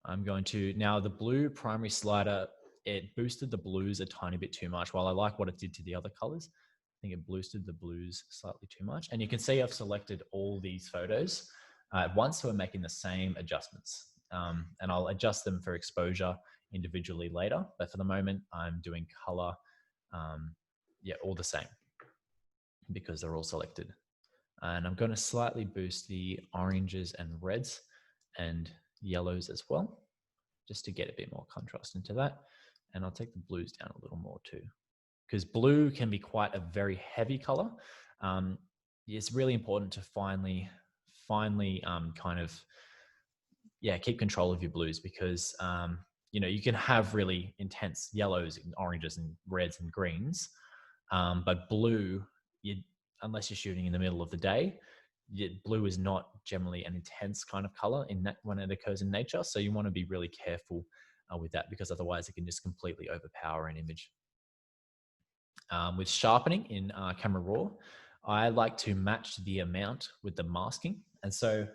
I'm going to, now the blue primary slider, it boosted the blues a tiny bit too much. While I like what it did to the other colors, I think it boosted the blues slightly too much. And you can see I've selected all these photos at once, so we're making the same adjustments. And I'll adjust them for exposure individually later. But for the moment, I'm doing color, yeah, all the same because they're all selected. And I'm going to slightly boost the oranges and reds and yellows as well, just to get a bit more contrast into that. And I'll take the blues down a little more too, because blue can be quite a very heavy color. It's really important to finally kind of, yeah, keep control of your blues because, you know, you can have really intense yellows and oranges and reds and greens, but blue, unless you're shooting in the middle of the day, blue is not generally an intense kind of color in that when it occurs in nature. So you want to be really careful with that because otherwise it can just completely overpower an image. With sharpening in Camera Raw, I like to match the amount with the masking. And so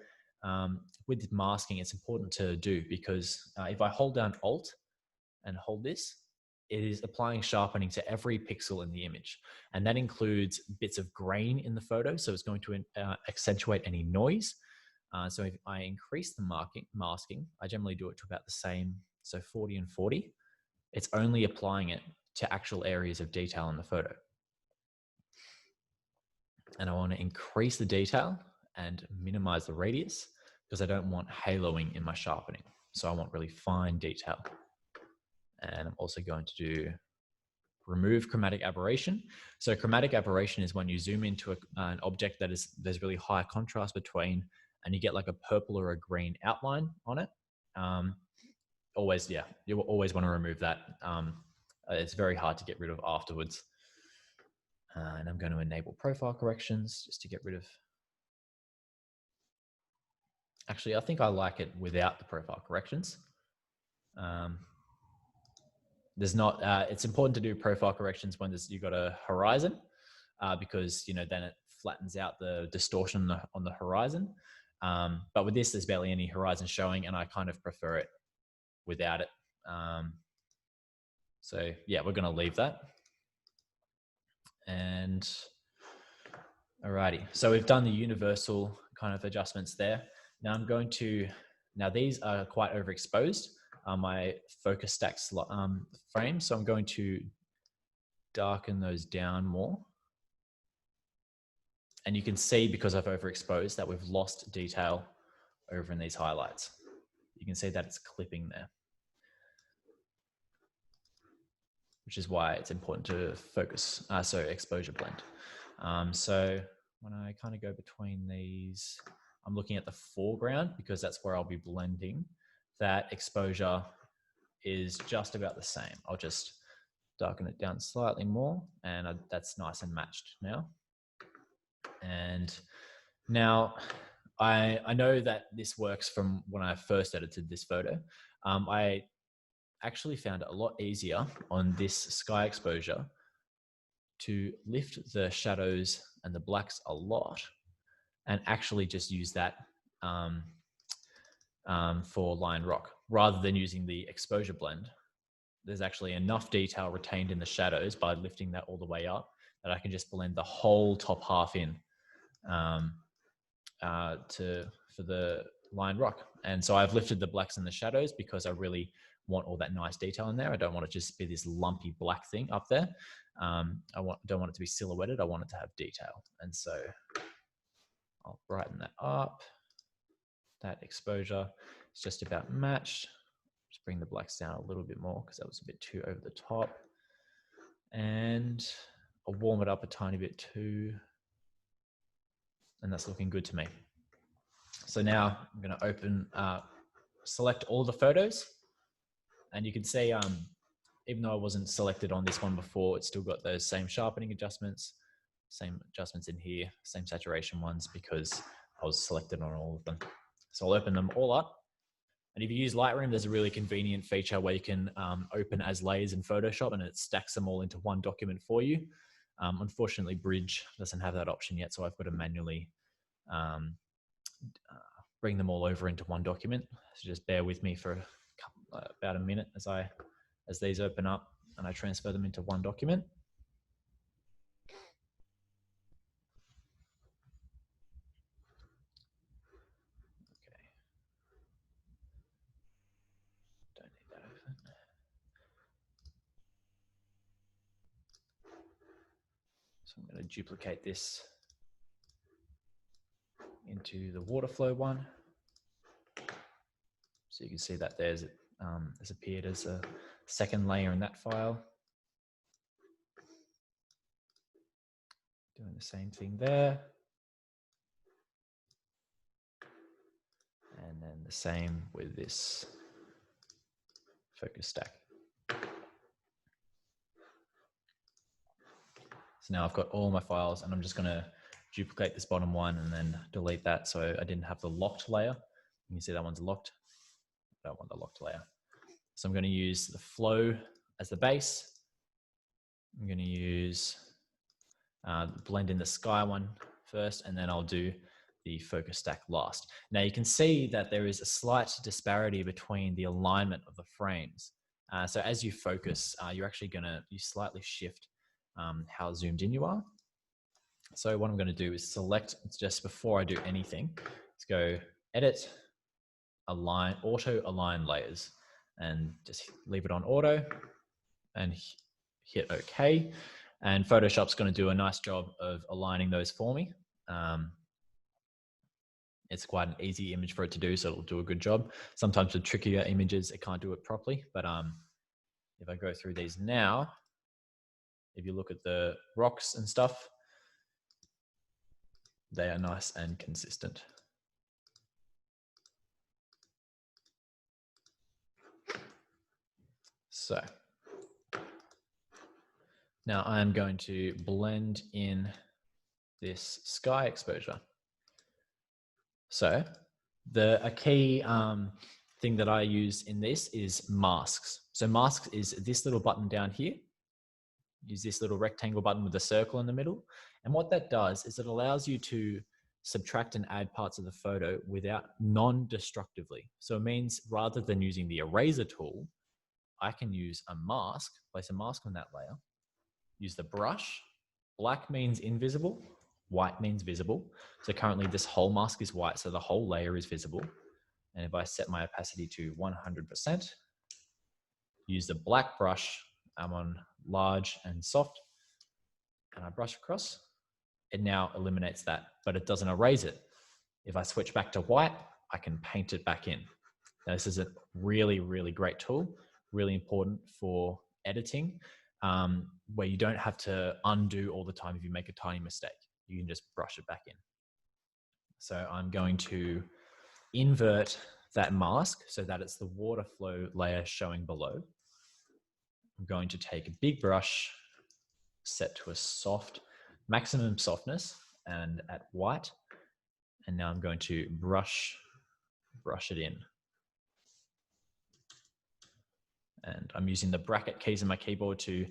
with masking, it's important to do because if I hold down Alt and hold this, it is applying sharpening to every pixel in the image. And that includes bits of grain in the photo. So it's going to accentuate any noise. So if I increase the masking, I generally do it to about the same. So 40 and 40, it's only applying it to actual areas of detail in the photo. And I want to increase the detail and minimize the radius because I don't want haloing in my sharpening. So I want really fine detail. And I'm also going to do remove chromatic aberration. So chromatic aberration is when you zoom into an object that there's really high contrast between, and you get like a purple or a green outline on it. Always, yeah, you will always want to remove that. It's very hard to get rid of afterwards. And I'm going to enable profile corrections just to get rid of. Actually, I think I like it without the profile corrections. There's not. It's important to do profile corrections when you've got a horizon, because you know then it flattens out the distortion on the horizon. But with this, there's barely any horizon showing, and I kind of prefer it without it. So yeah, we're going to leave that. And alrighty, so we've done the universal kind of adjustments there. Now I'm going to. Now these are quite overexposed. My focus stack frames. So I'm going to darken those down more. And you can see because I've overexposed that we've lost detail over in these highlights. You can see that it's clipping there, which is why it's important to focus, so exposure blend. So when I kind of go between these, I'm looking at the foreground because that's where I'll be blending. That exposure is just about the same. I'll just darken it down slightly more, and that's nice and matched now. And now I know that this works from when I first edited this photo. I actually found it a lot easier on this sky exposure to lift the shadows and the blacks a lot and actually just use that for line rock rather than using the exposure blend. There's actually enough detail retained in the shadows by lifting that all the way up that I can just blend the whole top half in for the line rock. And so I've lifted the blacks and the shadows because I really want all that nice detail in there. I don't want it to just be this lumpy black thing up there. Don't want it to be silhouetted. I want it to have detail. And so I'll brighten that up. That exposure is just about matched. Just bring the blacks down a little bit more because that was a bit too over the top. And I'll warm it up a tiny bit too. And that's looking good to me. So now I'm going to select all the photos, and you can see even though I wasn't selected on this one before, it's still got those same sharpening adjustments, same adjustments in here, same saturation ones, because I was selected on all of them. So I'll open them all up. And if you use Lightroom, there's a really convenient feature where you can open as layers in Photoshop and it stacks them all into one document for you. Unfortunately, Bridge doesn't have that option yet, so I've got to manually bring them all over into one document. So just bear with me for about a minute as these open up and I transfer them into one document. Okay. Don't need that open. So I'm going to duplicate this into the water flow one. So you can see that there's appeared as a second layer in that file. Doing the same thing there. And then the same with this focus stack. So now I've got all my files and I'm just going to duplicate this bottom one and then delete that so I didn't have the locked layer. You can see that one's locked. I don't want the locked layer. So I'm going to use the flow as the base. I'm going to use blend in the sky one first, and then I'll do the focus stack last. Now you can see that there is a slight disparity between the alignment of the frames. So as you focus, you're actually you slightly shift how zoomed in you are. So what I'm going to do is select, just before I do anything, let's go edit, align, auto align layers, and just leave it on auto and hit OK. And Photoshop's going to do a nice job of aligning those for me. It's quite an easy image for it to do, so it'll do a good job. Sometimes with trickier images, it can't do it properly. But if I go through these now, if you look at the rocks and stuff, they are nice and consistent. So now I'm going to blend in this sky exposure. So a key thing that I use in this is masks. So masks is this little button down here. Use this little rectangle button with a circle in the middle. And what that does is it allows you to subtract and add parts of the photo without non-destructively. So it means rather than using the eraser tool, I can use a mask, place a mask on that layer, use the brush. Black means invisible, white means visible. So currently this whole mask is white, so the whole layer is visible. And if I set my opacity to 100%, use the black brush, I'm on large and soft, and I brush across, it now eliminates that, but it doesn't erase it. If I switch back to white, I can paint it back in. Now, this is a really, really great tool, really important for editing, where you don't have to undo all the time if you make a tiny mistake. You can just brush it back in. So I'm going to invert that mask so that it's the water flow layer showing below. I'm going to take a big brush, set to a soft, maximum softness and at white. And now I'm going to brush it in. And I'm using the bracket keys on my keyboard to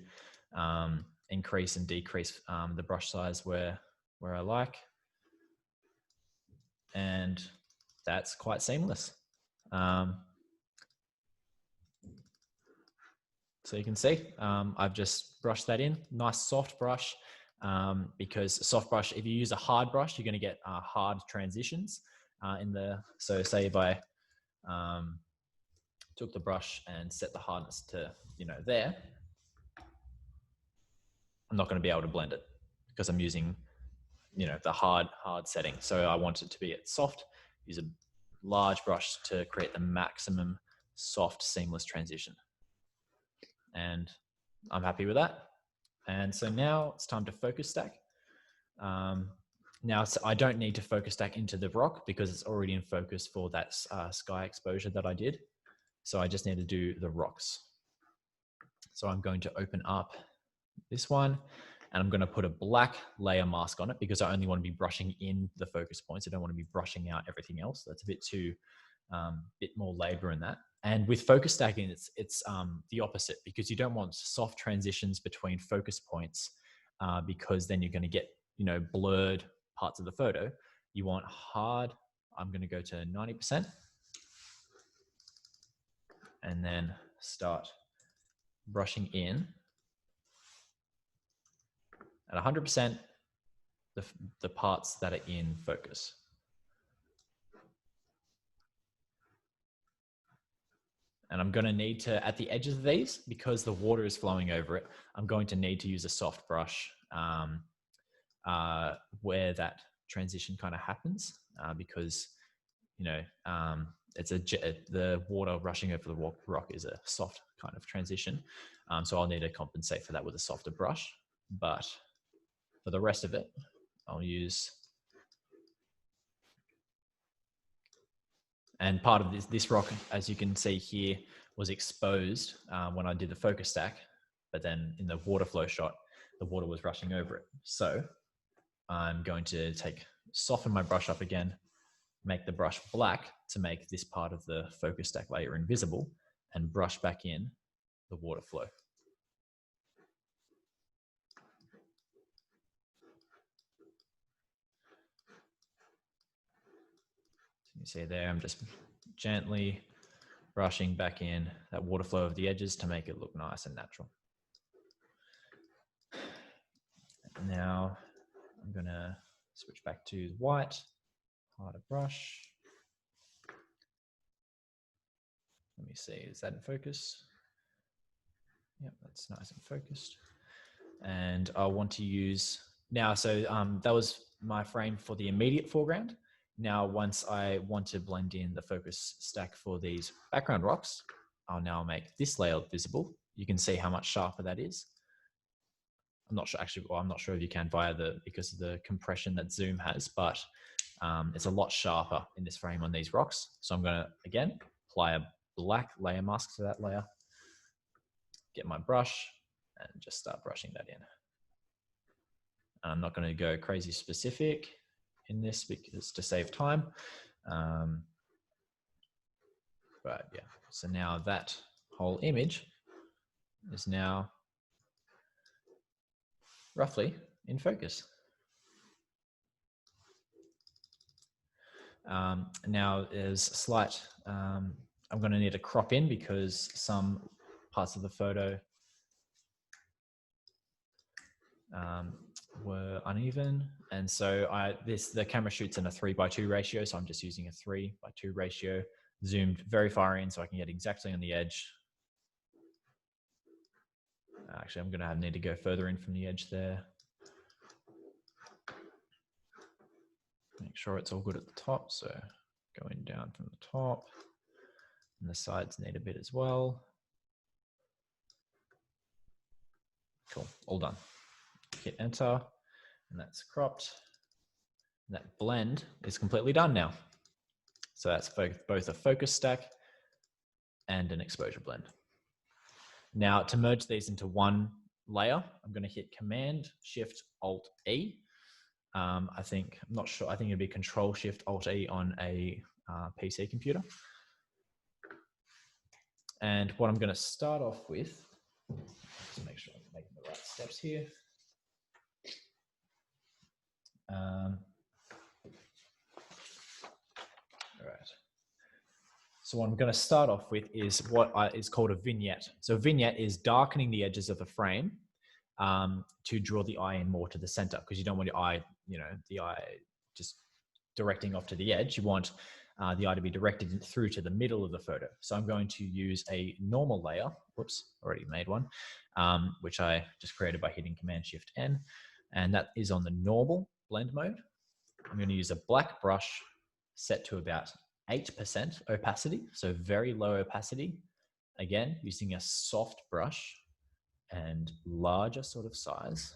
increase and decrease the brush size where I like. And that's quite seamless. So you can see, I've just brushed that in. Nice soft brush, because soft brush, if you use a hard brush, you're going to get hard transitions so say if I took the brush and set the hardness to, there, I'm not going to be able to blend it because I'm using, the hard setting. So I want it to be at soft, use a large brush to create the maximum soft, seamless transition. And I'm happy with that. And so now it's time to focus stack. Now I don't need to focus stack into the rock because it's already in focus for that sky exposure that I did. So I just need to do the rocks. So I'm going to open up this one, and I'm going to put a black layer mask on it because I only want to be brushing in the focus points. I don't want to be brushing out everything else. That's a bit too, bit more labor in that. And with focus stacking, it's the opposite, because you don't want soft transitions between focus points, because then you're going to get, you know, blurred parts of the photo. You want hard. I'm going to go to 90% and then start brushing in at 100% the parts that are in focus. And I'm going to need to, at the edges of these, because the water is flowing over it, I'm going to need to use a soft brush where that transition kind of happens, because, you know, the water rushing over the rock is a soft kind of transition. So I'll need to compensate for that with a softer brush. But for the rest of it, I'll use, and part of this rock, as you can see here, was exposed when I did the focus stack, but then in the water flow shot, the water was rushing over it. So I'm going to soften my brush up again, make the brush black to make this part of the focus stack layer invisible, and brush back in the water flow. You see there, I'm just gently brushing back in that water flow of the edges to make it look nice and natural. Now I'm going to switch back to white, harder brush. Let me see, is that in focus? Yep, that's nice and focused. And I want to use now, so that was my frame for the immediate foreground. Now, once I want to blend in the focus stack for these background rocks, I'll now make this layer visible. You can see how much sharper that is. I'm not sure actually, well, I'm not sure if you can because of the compression that Zoom has, but it's a lot sharper in this frame on these rocks. So I'm going to, again, apply a black layer mask to that layer, get my brush, and just start brushing that in. And I'm not going to go crazy specific in this because to save time. But yeah, so now that whole image is now roughly in focus. Now there's slight, I'm going to need to crop in because some parts of the photo were uneven. And so the camera shoots in a 3:2 ratio. So I'm just using a 3:2 ratio, zoomed very far in so I can get exactly on the edge. Actually, I'm going to need to go further in from the edge there. Make sure it's all good at the top. So going down from the top, and the sides need a bit as well. Cool, all done. Hit enter, and that's cropped. And that blend is completely done now. So that's both a focus stack and an exposure blend. Now to merge these into one layer, I'm going to hit Command Shift Alt E. I'm not sure. I think it'd be Control Shift Alt E on a PC computer. And what I'm going to start off with, just make sure I'm making the right steps here. All right. So what I'm going to start off with is what is called a vignette. So a vignette is darkening the edges of the frame to draw the eye in more to the center, because you don't want your eye, the eye just directing off to the edge. You want the eye to be directed through to the middle of the photo. So I'm going to use a normal layer. Whoops, already made one, which I just created by hitting Command Shift N. And that is on the normal blend mode. I'm going to use a black brush set to about 8% opacity. So very low opacity. Again, using a soft brush and larger sort of size.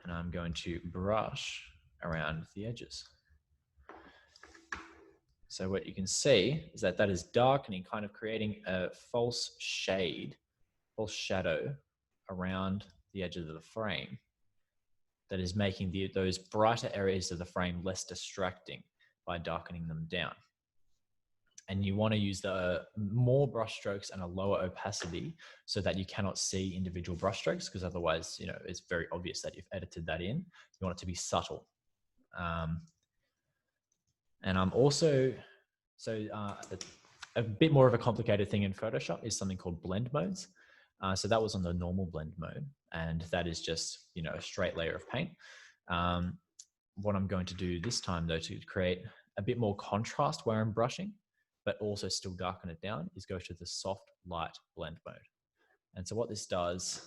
And I'm going to brush around the edges. So what you can see is that is darkening, kind of creating a false shade false shadow around the edges of the frame that is making those brighter areas of the frame less distracting by darkening them down. And you want to use the more brush strokes and a lower opacity so that you cannot see individual brush strokes, because otherwise, you know, it's very obvious that you've edited that in. You want it to be subtle. And I'm also, a bit more of a complicated thing in Photoshop is something called blend modes. So that was on the normal blend mode, and that is just, you know, a straight layer of paint. What I'm going to do this time though, to create a bit more contrast where I'm brushing, but also still darken it down, is go to the soft light blend mode. And so what this does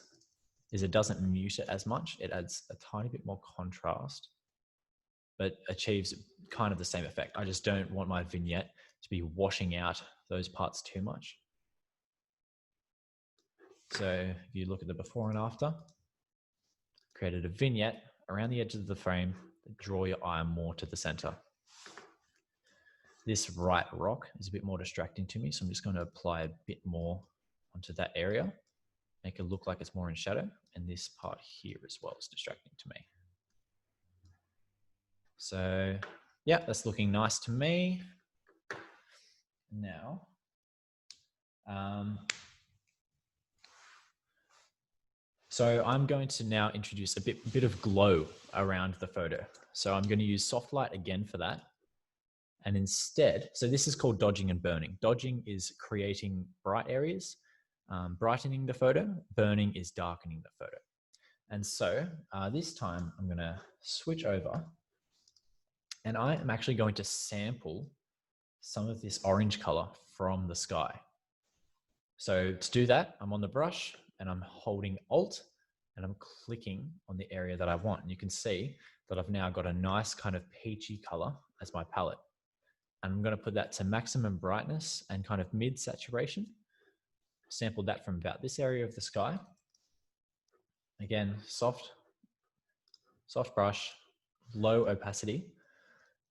is it doesn't mute it as much. It adds a tiny bit more contrast, but achieves kind of the same effect. I just don't want my vignette to be washing out those parts too much. So if you look at the before and after, created a vignette around the edges of the frame, draw your eye more to the center. This right rock is a bit more distracting to me, so I'm just going to apply a bit more onto that area, make it look like it's more in shadow, and this part here as well is distracting to me. So yeah, that's looking nice to me. Now, so I'm going to now introduce a bit of glow around the photo. So I'm going to use soft light again for that. And instead, so this is called dodging and burning. Dodging is creating bright areas, brightening the photo. Burning is darkening the photo. And so this time I'm going to switch over, and I am actually going to sample some of this orange color from the sky. So to do that, I'm on the brush and I'm holding Alt and I'm clicking on the area that I want. And you can see that I've now got a nice kind of peachy color as my palette. And I'm going to put that to maximum brightness and kind of mid saturation. Sampled that from about this area of the sky. Again, soft brush, low opacity.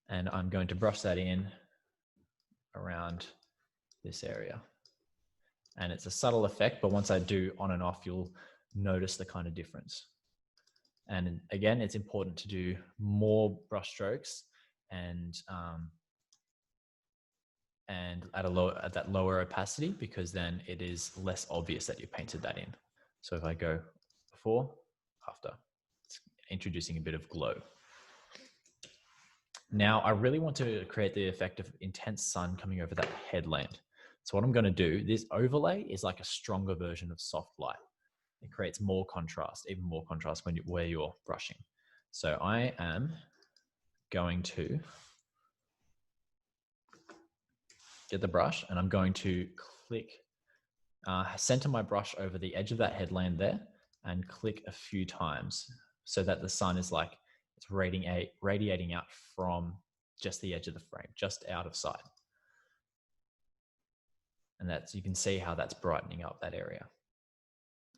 And I'm going to brush that in around this area. And it's a subtle effect, but once I do on and off, you'll notice the kind of difference. And again, it's important to do more brush strokes and at that lower opacity, because then it is less obvious that you painted that in. So if I go before, after, it's introducing a bit of glow. Now, I really want to create the effect of intense sun coming over that headland. So what I'm going to do, this overlay is like a stronger version of soft light. It creates more contrast, even more contrast where you're brushing. So I am going to get the brush and I'm going to click, center my brush over the edge of that headland there and click a few times so that the sun is like, it's radiating out from just the edge of the frame, just out of sight. And that's, you can see how that's brightening up that area.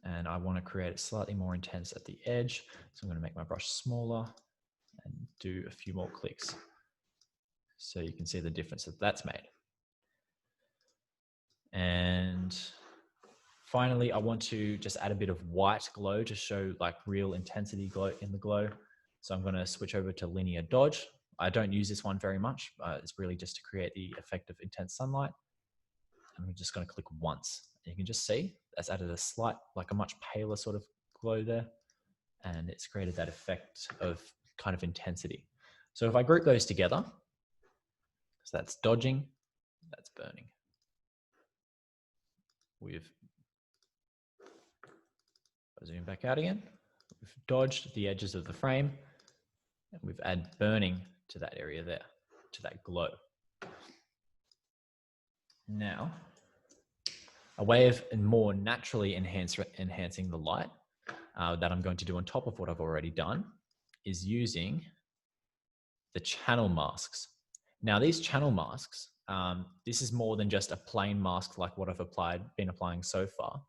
And I want to create it slightly more intense at the edge. So I'm going to make my brush smaller and do a few more clicks. So you can see the difference that that's made. And finally, I want to just add a bit of white glow to show like real intensity glow in the glow. So I'm going to switch over to linear dodge. I don't use this one very much. It's really just to create the effect of intense sunlight. I'm just going to click once. You can just see that's added a slight, like a much paler sort of glow there. And it's created that effect of kind of intensity. So if I group those together, so that's dodging, that's burning. We've zoom back out again. We've dodged the edges of the frame and we've added burning to that area there, to that glow. Now, a way of more naturally enhancing the light that I'm going to do on top of what I've already done is using the channel masks. Now these channel masks, this is more than just a plain mask like what I've been applying so far.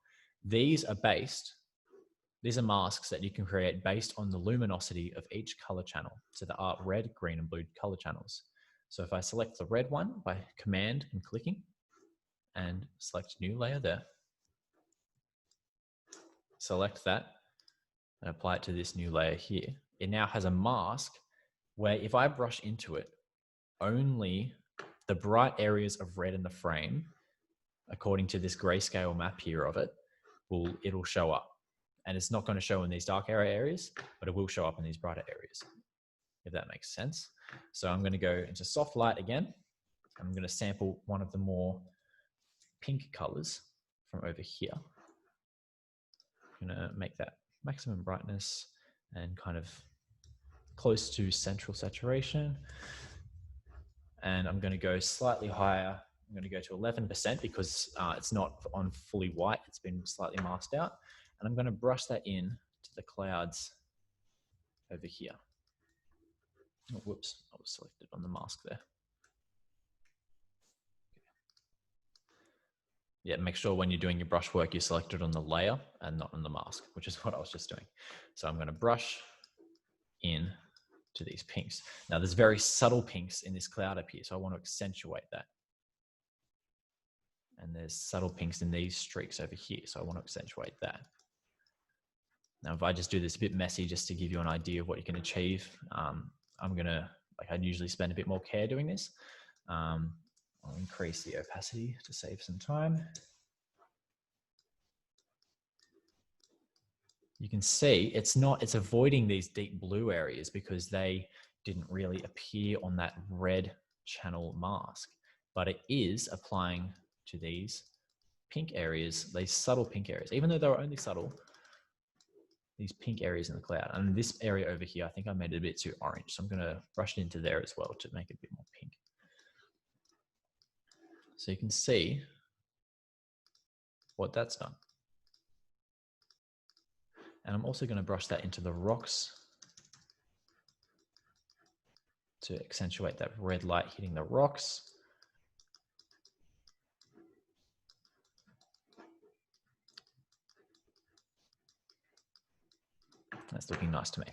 These are masks that you can create based on the luminosity of each color channel. So there are red, green, and blue color channels. So if I select the red one by command and clicking and select new layer there, select that and apply it to this new layer here, it now has a mask where if I brush into it, only the bright areas of red in the frame, according to this grayscale map here of it, it'll show up. And it's not going to show in these dark areas, but it will show up in these brighter areas, if that makes sense. So I'm going to go into soft light again. I'm going to sample one of the more pink colors from over here. I'm going to make that maximum brightness and kind of close to central saturation. And I'm going to go slightly higher. I'm going to go to 11% because it's not on fully white. It's been slightly masked out. And I'm going to brush that in to the clouds over here. Oh, whoops, I was selected on the mask there. Yeah, make sure when you're doing your brush work, you select it on the layer and not on the mask, which is what I was just doing. So I'm going to brush in to these pinks. Now there's very subtle pinks in this cloud up here, so I want to accentuate that. And there's subtle pinks in these streaks over here, so I want to accentuate that. Now if I just do this a bit messy just to give you an idea of what you can achieve, I'm going to, like I'd usually spend a bit more care doing this. I'll increase the opacity to save some time. You can see it's avoiding these deep blue areas because they didn't really appear on that red channel mask, but it is applying to these pink areas, these subtle pink areas, even though they were only subtle, these pink areas in the cloud. And this area over here, I think I made it a bit too orange. So I'm going to brush it into there as well to make it a bit more pink. So you can see what that's done. And I'm also going to brush that into the rocks to accentuate that red light hitting the rocks. That's looking nice to me.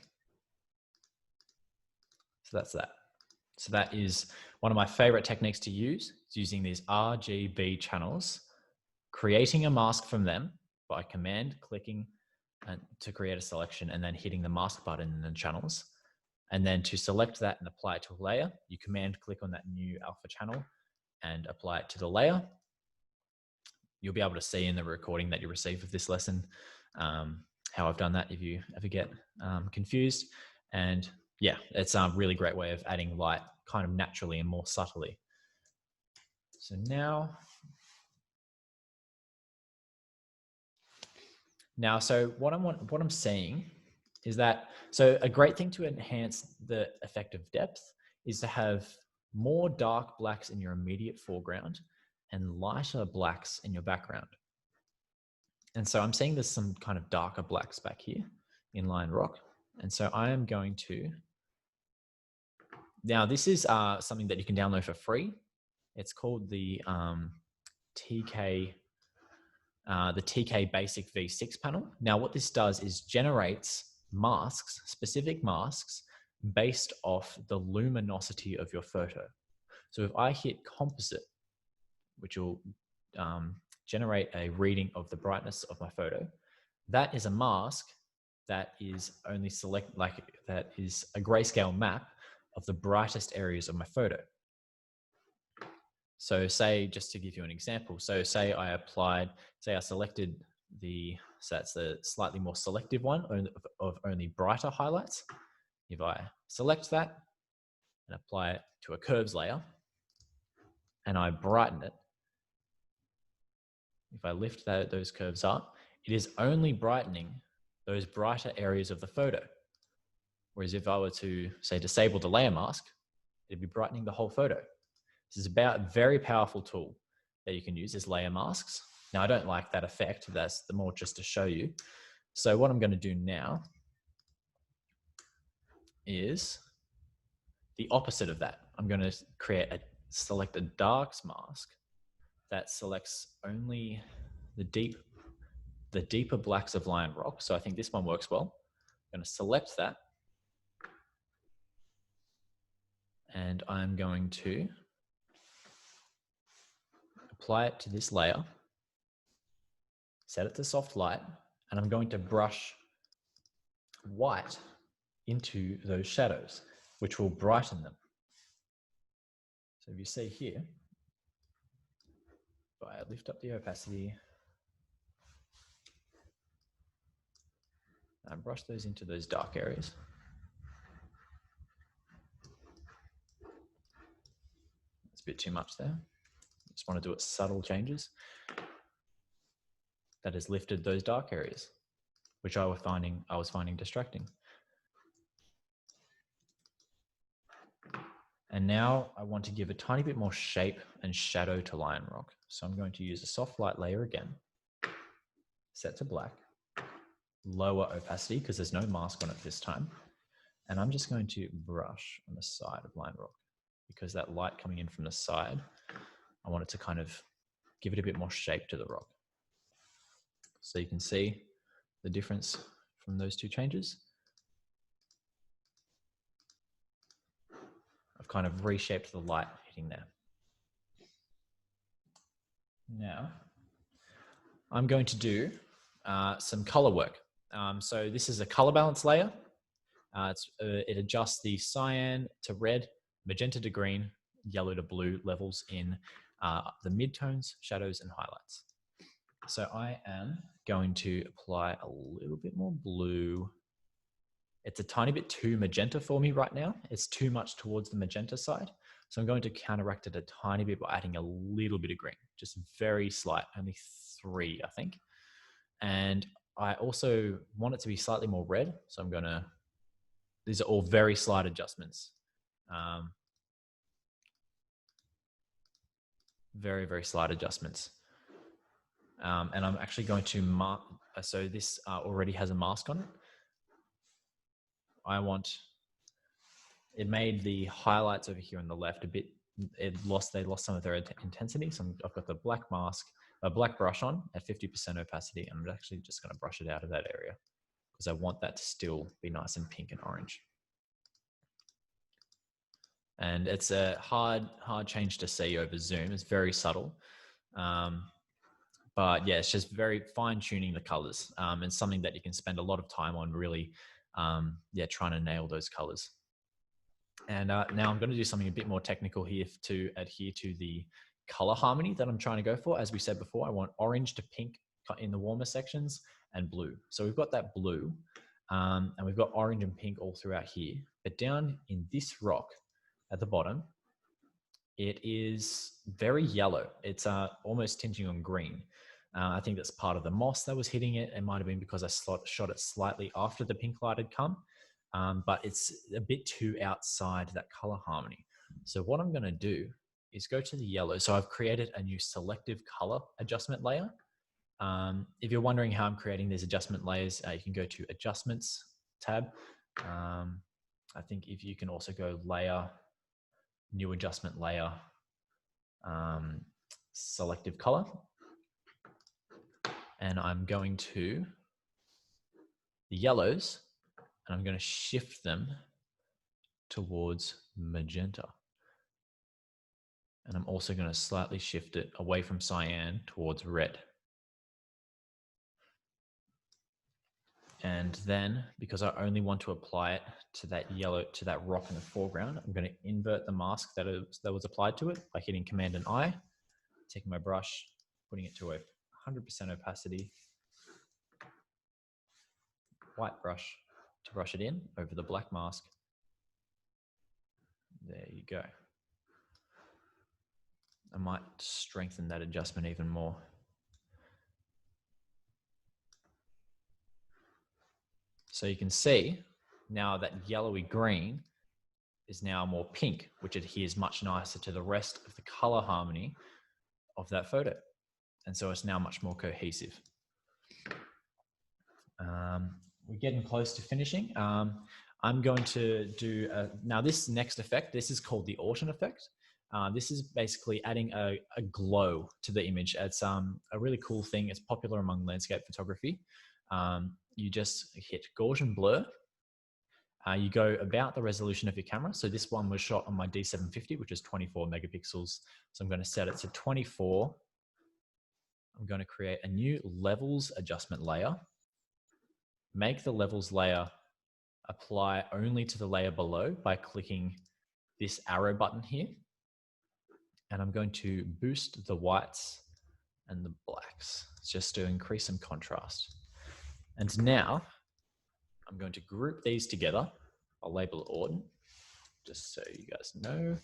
So that's that. So that is one of my favorite techniques to use, is using these RGB channels, creating a mask from them by command clicking and to create a selection and then hitting the mask button in the channels. And then to select that and apply it to a layer, you command click on that new alpha channel and apply it to the layer. You'll be able to see in the recording that you receive of this lesson how I've done that if you ever get confused. And yeah, it's a really great way of adding light kind of naturally and more subtly. So so what I'm seeing is that, so a great thing to enhance the effect of depth is to have more dark blacks in your immediate foreground and lighter blacks in your background. And so I'm seeing there's some kind of darker blacks back here in line rock. And so I am going to, now this is something that you can download for free. It's called the TK Basic V6 panel. Now what this does is generates masks, specific masks, based off the luminosity of your photo. So if I hit composite, which will generate a reading of the brightness of my photo, that is a mask that is only that is a grayscale map of the brightest areas of my photo. So say, just to give you an example, so say I selected so that's the slightly more selective one of only brighter highlights. If I select that and apply it to a curves layer and I brighten it, if I lift those curves up, it is only brightening those brighter areas of the photo. Whereas if I were to, say, disable the layer mask, it'd be brightening the whole photo. This is a very powerful tool that you can use, is layer masks. Now, I don't like that effect. That's the more just to show you. So what I'm going to do now is the opposite of that. I'm going to select a darks mask that selects only the deeper blacks of lion rock. So I think this one works well. I'm going to select that. And I'm going to apply it to this layer, set it to soft light, And I'm going to brush white into those shadows, which will brighten them. So if you see here, if I lift up the opacity and brush those into those dark areas. It's a bit too much there. Just want to do it subtle changes. That has lifted those dark areas, which I was finding distracting. And now I want to give a tiny bit more shape and shadow to Lion Rock. So I'm going to use a soft light layer again, set to black, lower opacity because there's no mask on it this time. And I'm just going to brush on the side of Lion Rock because that light coming in from the side, I want it to kind of give it a bit more shape to the rock. So you can see the difference from those two changes. I've kind of reshaped the light hitting there. Now, I'm going to do some color work. So this is a color balance layer. It adjusts the cyan to red, magenta to green, yellow to blue levels in the midtones, shadows, and highlights. So I am going to apply a little bit more blue. It's a tiny bit too magenta for me right now. It's too much towards the magenta side. So I'm going to counteract it a tiny bit by adding a little bit of green, just very slight, only 3, I think. And I also want it to be slightly more red. So I'm going to, these are all very slight adjustments. Very, very slight adjustments. And I'm actually going to mark, so this already has a mask on it. It made the highlights over here on the left a bit, they lost some of their intensity. So I've got the black mask, a black brush on at 50% opacity. I'm actually just going to brush it out of that area because I want that to still be nice and pink and orange. And it's a hard change to see over Zoom. It's very subtle. But yeah, it's just very fine tuning the colors and something that you can spend a lot of time on really, trying to nail those colors. And now I'm going to do something a bit more technical here to adhere to the color harmony that I'm trying to go for. As we said before, I want orange to pink in the warmer sections and blue. So we've got that blue and we've got orange and pink all throughout here. But down in this rock at the bottom, it is very yellow. It's almost tinting on green. I think that's part of the moss that was hitting it. It might have been because I shot it slightly after the pink light had come, but it's a bit too outside that color harmony. So what I'm going to do is go to the yellow. So I've created a new selective color adjustment layer. If you're wondering how I'm creating these adjustment layers, you can go to Adjustments tab. I think if you can also go Layer, New Adjustment Layer, Selective Color. And I'm going to the yellows and I'm going to shift them towards magenta. And I'm also going to slightly shift it away from cyan towards red. And then, because I only want to apply it to that yellow, to that rock in the foreground, I'm going to invert the mask that was applied to it by hitting Command and I, taking my brush, putting it to a 100% opacity, white brush to brush it in over the black mask. There you go. I might strengthen that adjustment even more. So you can see now that yellowy green is now more pink, which adheres much nicer to the rest of the color harmony of that photo. And so it's now much more cohesive. We're getting close to finishing. I'm going to do, now this next effect, this is called the Autumn effect. This is basically adding a glow to the image. It's a really cool thing. It's popular among landscape photography. You just hit Gaussian blur. You go about the resolution of your camera. So this one was shot on my D750, which is 24 megapixels. So I'm going to set it to 24. I'm going to create a new levels adjustment layer. make the levels layer apply only to the layer below by clicking this arrow button here. And I'm going to boost the whites and the blacks just to increase some contrast. And now I'm going to group these together. I'll label it Orden, just so you guys know.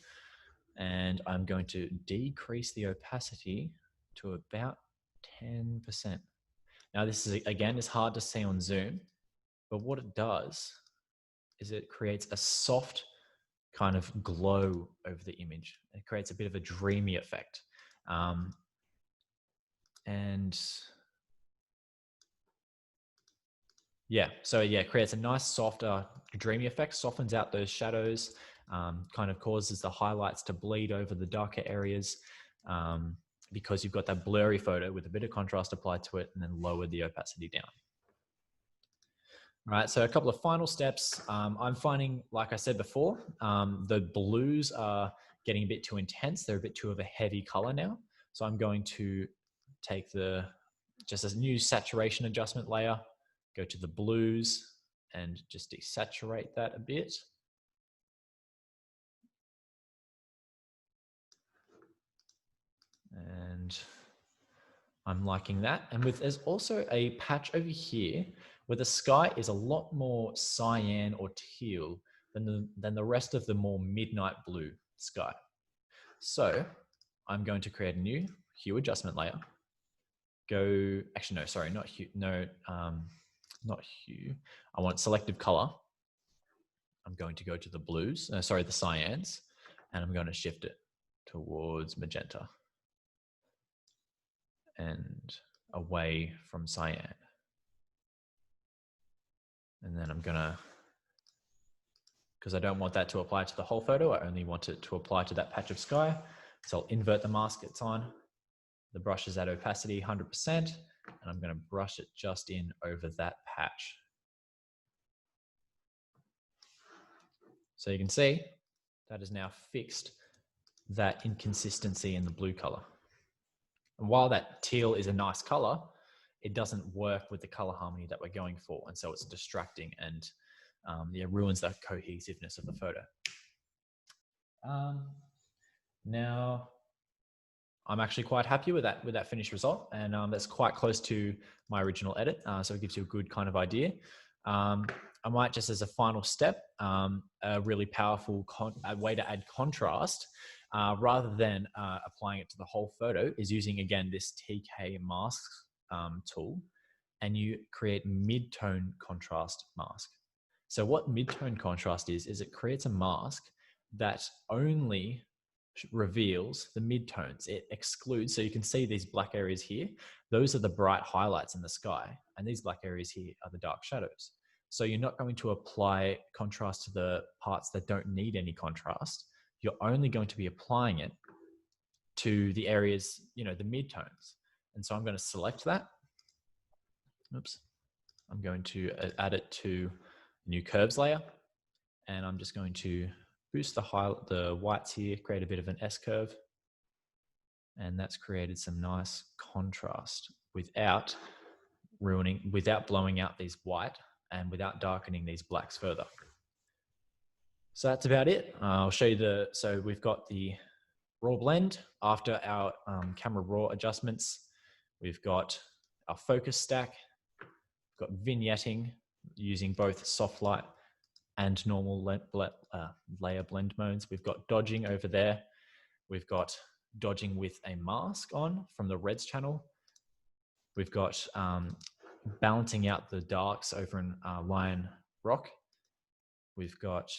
And I'm going to decrease the opacity to about 10%. Now this is, again, is hard to see on Zoom, but what it does is it creates a soft kind of glow over the image. It creates a bit of a dreamy effect. And yeah, so yeah, it creates a nice softer dreamy effect, softens out those shadows, kind of causes the highlights to bleed over the darker areas, because you've got that blurry photo with a bit of contrast applied to it and then lowered the opacity down. All right, so a couple of final steps. I'm finding, like I said before, the blues are getting a bit too intense. They're a bit too of a heavy color now. So I'm going to take just a new saturation adjustment layer, go to the blues and just desaturate that a bit. And I'm liking that. And there's also a patch over here where the sky is a lot more cyan or teal than the rest of the more midnight blue sky. So I'm going to create a new hue adjustment layer. Actually, no, sorry, not hue. No, not hue. I want selective color. I'm going to go to the blues, the cyans, and I'm going to shift it towards magenta and away from cyan. And then I'm gonna, because I don't want that to apply to the whole photo, I only want it to apply to that patch of sky. So I'll invert the mask it's on. The brush is at opacity 100%, and I'm gonna brush it just in over that patch. So you can see that has now fixed that inconsistency in the blue color. And while that teal is a nice color, it doesn't work with the color harmony that we're going for. And so it's distracting and it ruins the cohesiveness of the photo. Now, I'm actually quite happy with that finished result. And that's quite close to my original edit. So it gives you a good kind of idea. I might just, as a final step, a really powerful way to add contrast, rather than applying it to the whole photo, is using, again, this TK mask tool, and you create mid-tone contrast mask. So what mid-tone contrast is it creates a mask that only reveals the mid-tones. It excludes, so you can see these black areas here, those are the bright highlights in the sky, and these black areas here are the dark shadows. So you're not going to apply contrast to the parts that don't need any contrast. You're only going to be applying it to the areas, the mid-tones. And so I'm going to select that. Oops. I'm going to add it to new curves layer. And I'm just going to boost the whites here, create a bit of an S-curve. And that's created some nice contrast without blowing out these white and without darkening these blacks further. So that's about it. I'll show you so we've got the raw blend after our camera raw adjustments. We've got our focus stack, we've got vignetting using both soft light and normal layer blend modes. We've got dodging over there. We've got dodging with a mask on from the reds channel. We've got balancing out the darks over in Lion Rock. We've got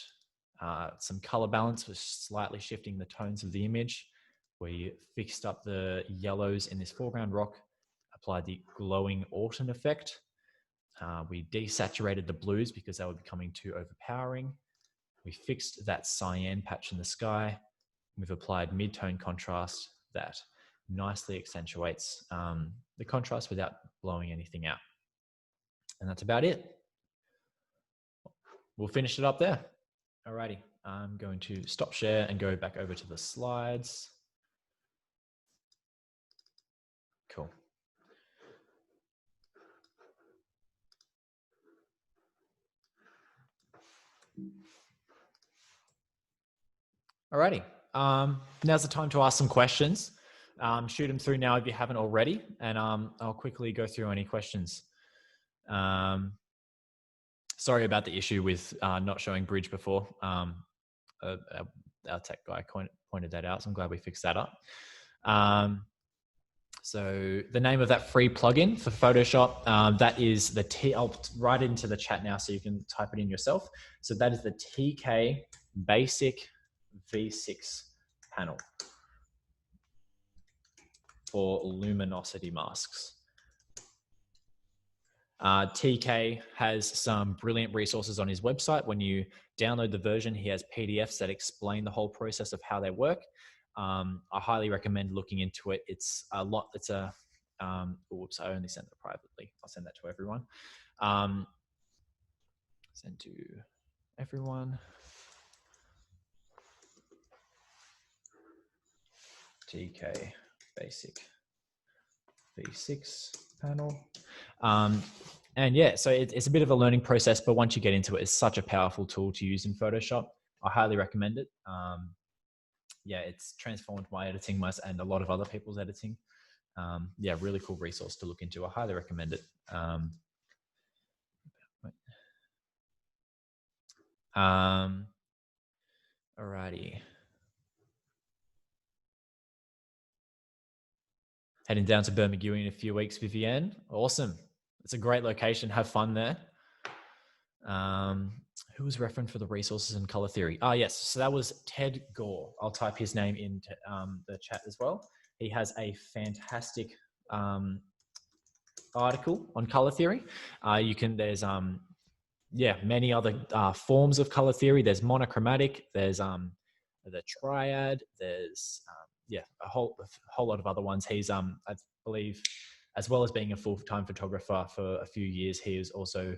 some color balance with slightly shifting the tones of the image. We fixed up the yellows in this foreground rock, applied the glowing autumn effect. We desaturated the blues because they were becoming too overpowering. We fixed that cyan patch in the sky. We've applied mid-tone contrast that nicely accentuates the contrast without blowing anything out. And that's about it. We'll finish it up there. Alrighty, I'm going to stop share and go back over to the slides. Cool. Alrighty. Now's the time to ask some questions. Shoot them through now if you haven't already, and I'll quickly go through any questions. Sorry about the issue with not showing bridge before. Our tech guy pointed that out, so I'm glad we fixed that up. So the name of that free plugin for Photoshop, that is the I'll write it into the chat now so you can type it in yourself. So that is the TK Basic V6 panel for luminosity masks. TK has some brilliant resources on his website. When you download the version, he has PDFs that explain the whole process of how they work. I highly recommend looking into it. It's a lot. It's a, oops, I only sent it privately. I'll send that to everyone. Send to everyone. TK Basic V6 panel. And yeah, so it's a bit of a learning process, but once you get into it, it's such a powerful tool to use in Photoshop. I highly recommend it. Yeah, it's transformed my editing and a lot of other people's editing. Yeah, really cool resource to look into. I highly recommend it. Alrighty. Heading down to Bermagui in a few weeks, Vivienne. Awesome. It's a great location. Have fun there. Who was referenced for the resources and color theory? Yes. So that was Ted Gore. I'll type his name into the chat as well. He has a fantastic article on color theory. There's many other forms of color theory. There's monochromatic. There's the triad. There's a whole lot of other ones. He's I believe, as well as being a full-time photographer for a few years, he is also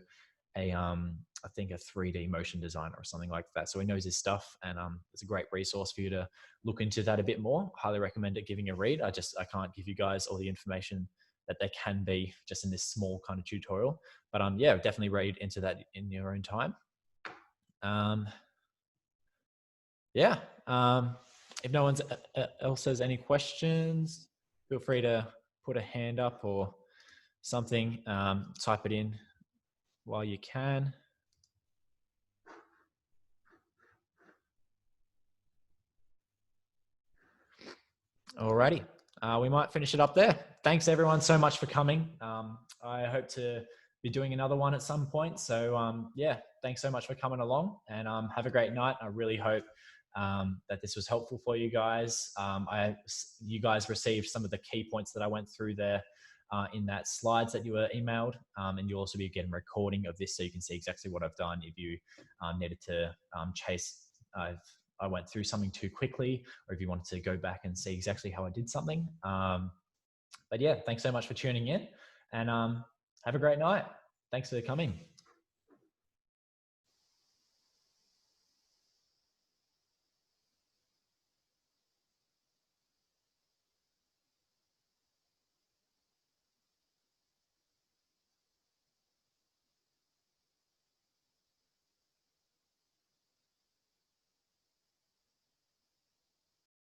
I think a 3D motion designer or something like that. So he knows his stuff, and it's a great resource for you to look into that a bit more. Highly recommend it, giving a read. I can't give you guys all the information that there can be just in this small kind of tutorial, but yeah, definitely read into that in your own time. If no one else has any questions, feel free to put a hand up or something. Type it in while you can. Alrighty, we might finish it up there. Thanks everyone so much for coming. I hope to be doing another one at some point. So yeah, thanks so much for coming along, and have a great night. I really hope that this was helpful for you guys. You guys received some of the key points that I went through there in that slides that you were emailed, and you'll also be getting a recording of this so you can see exactly what I've done if you needed to chase. I went through something too quickly, or if you wanted to go back and see exactly how I did something. But yeah, thanks so much for tuning in, and have a great night. Thanks for coming.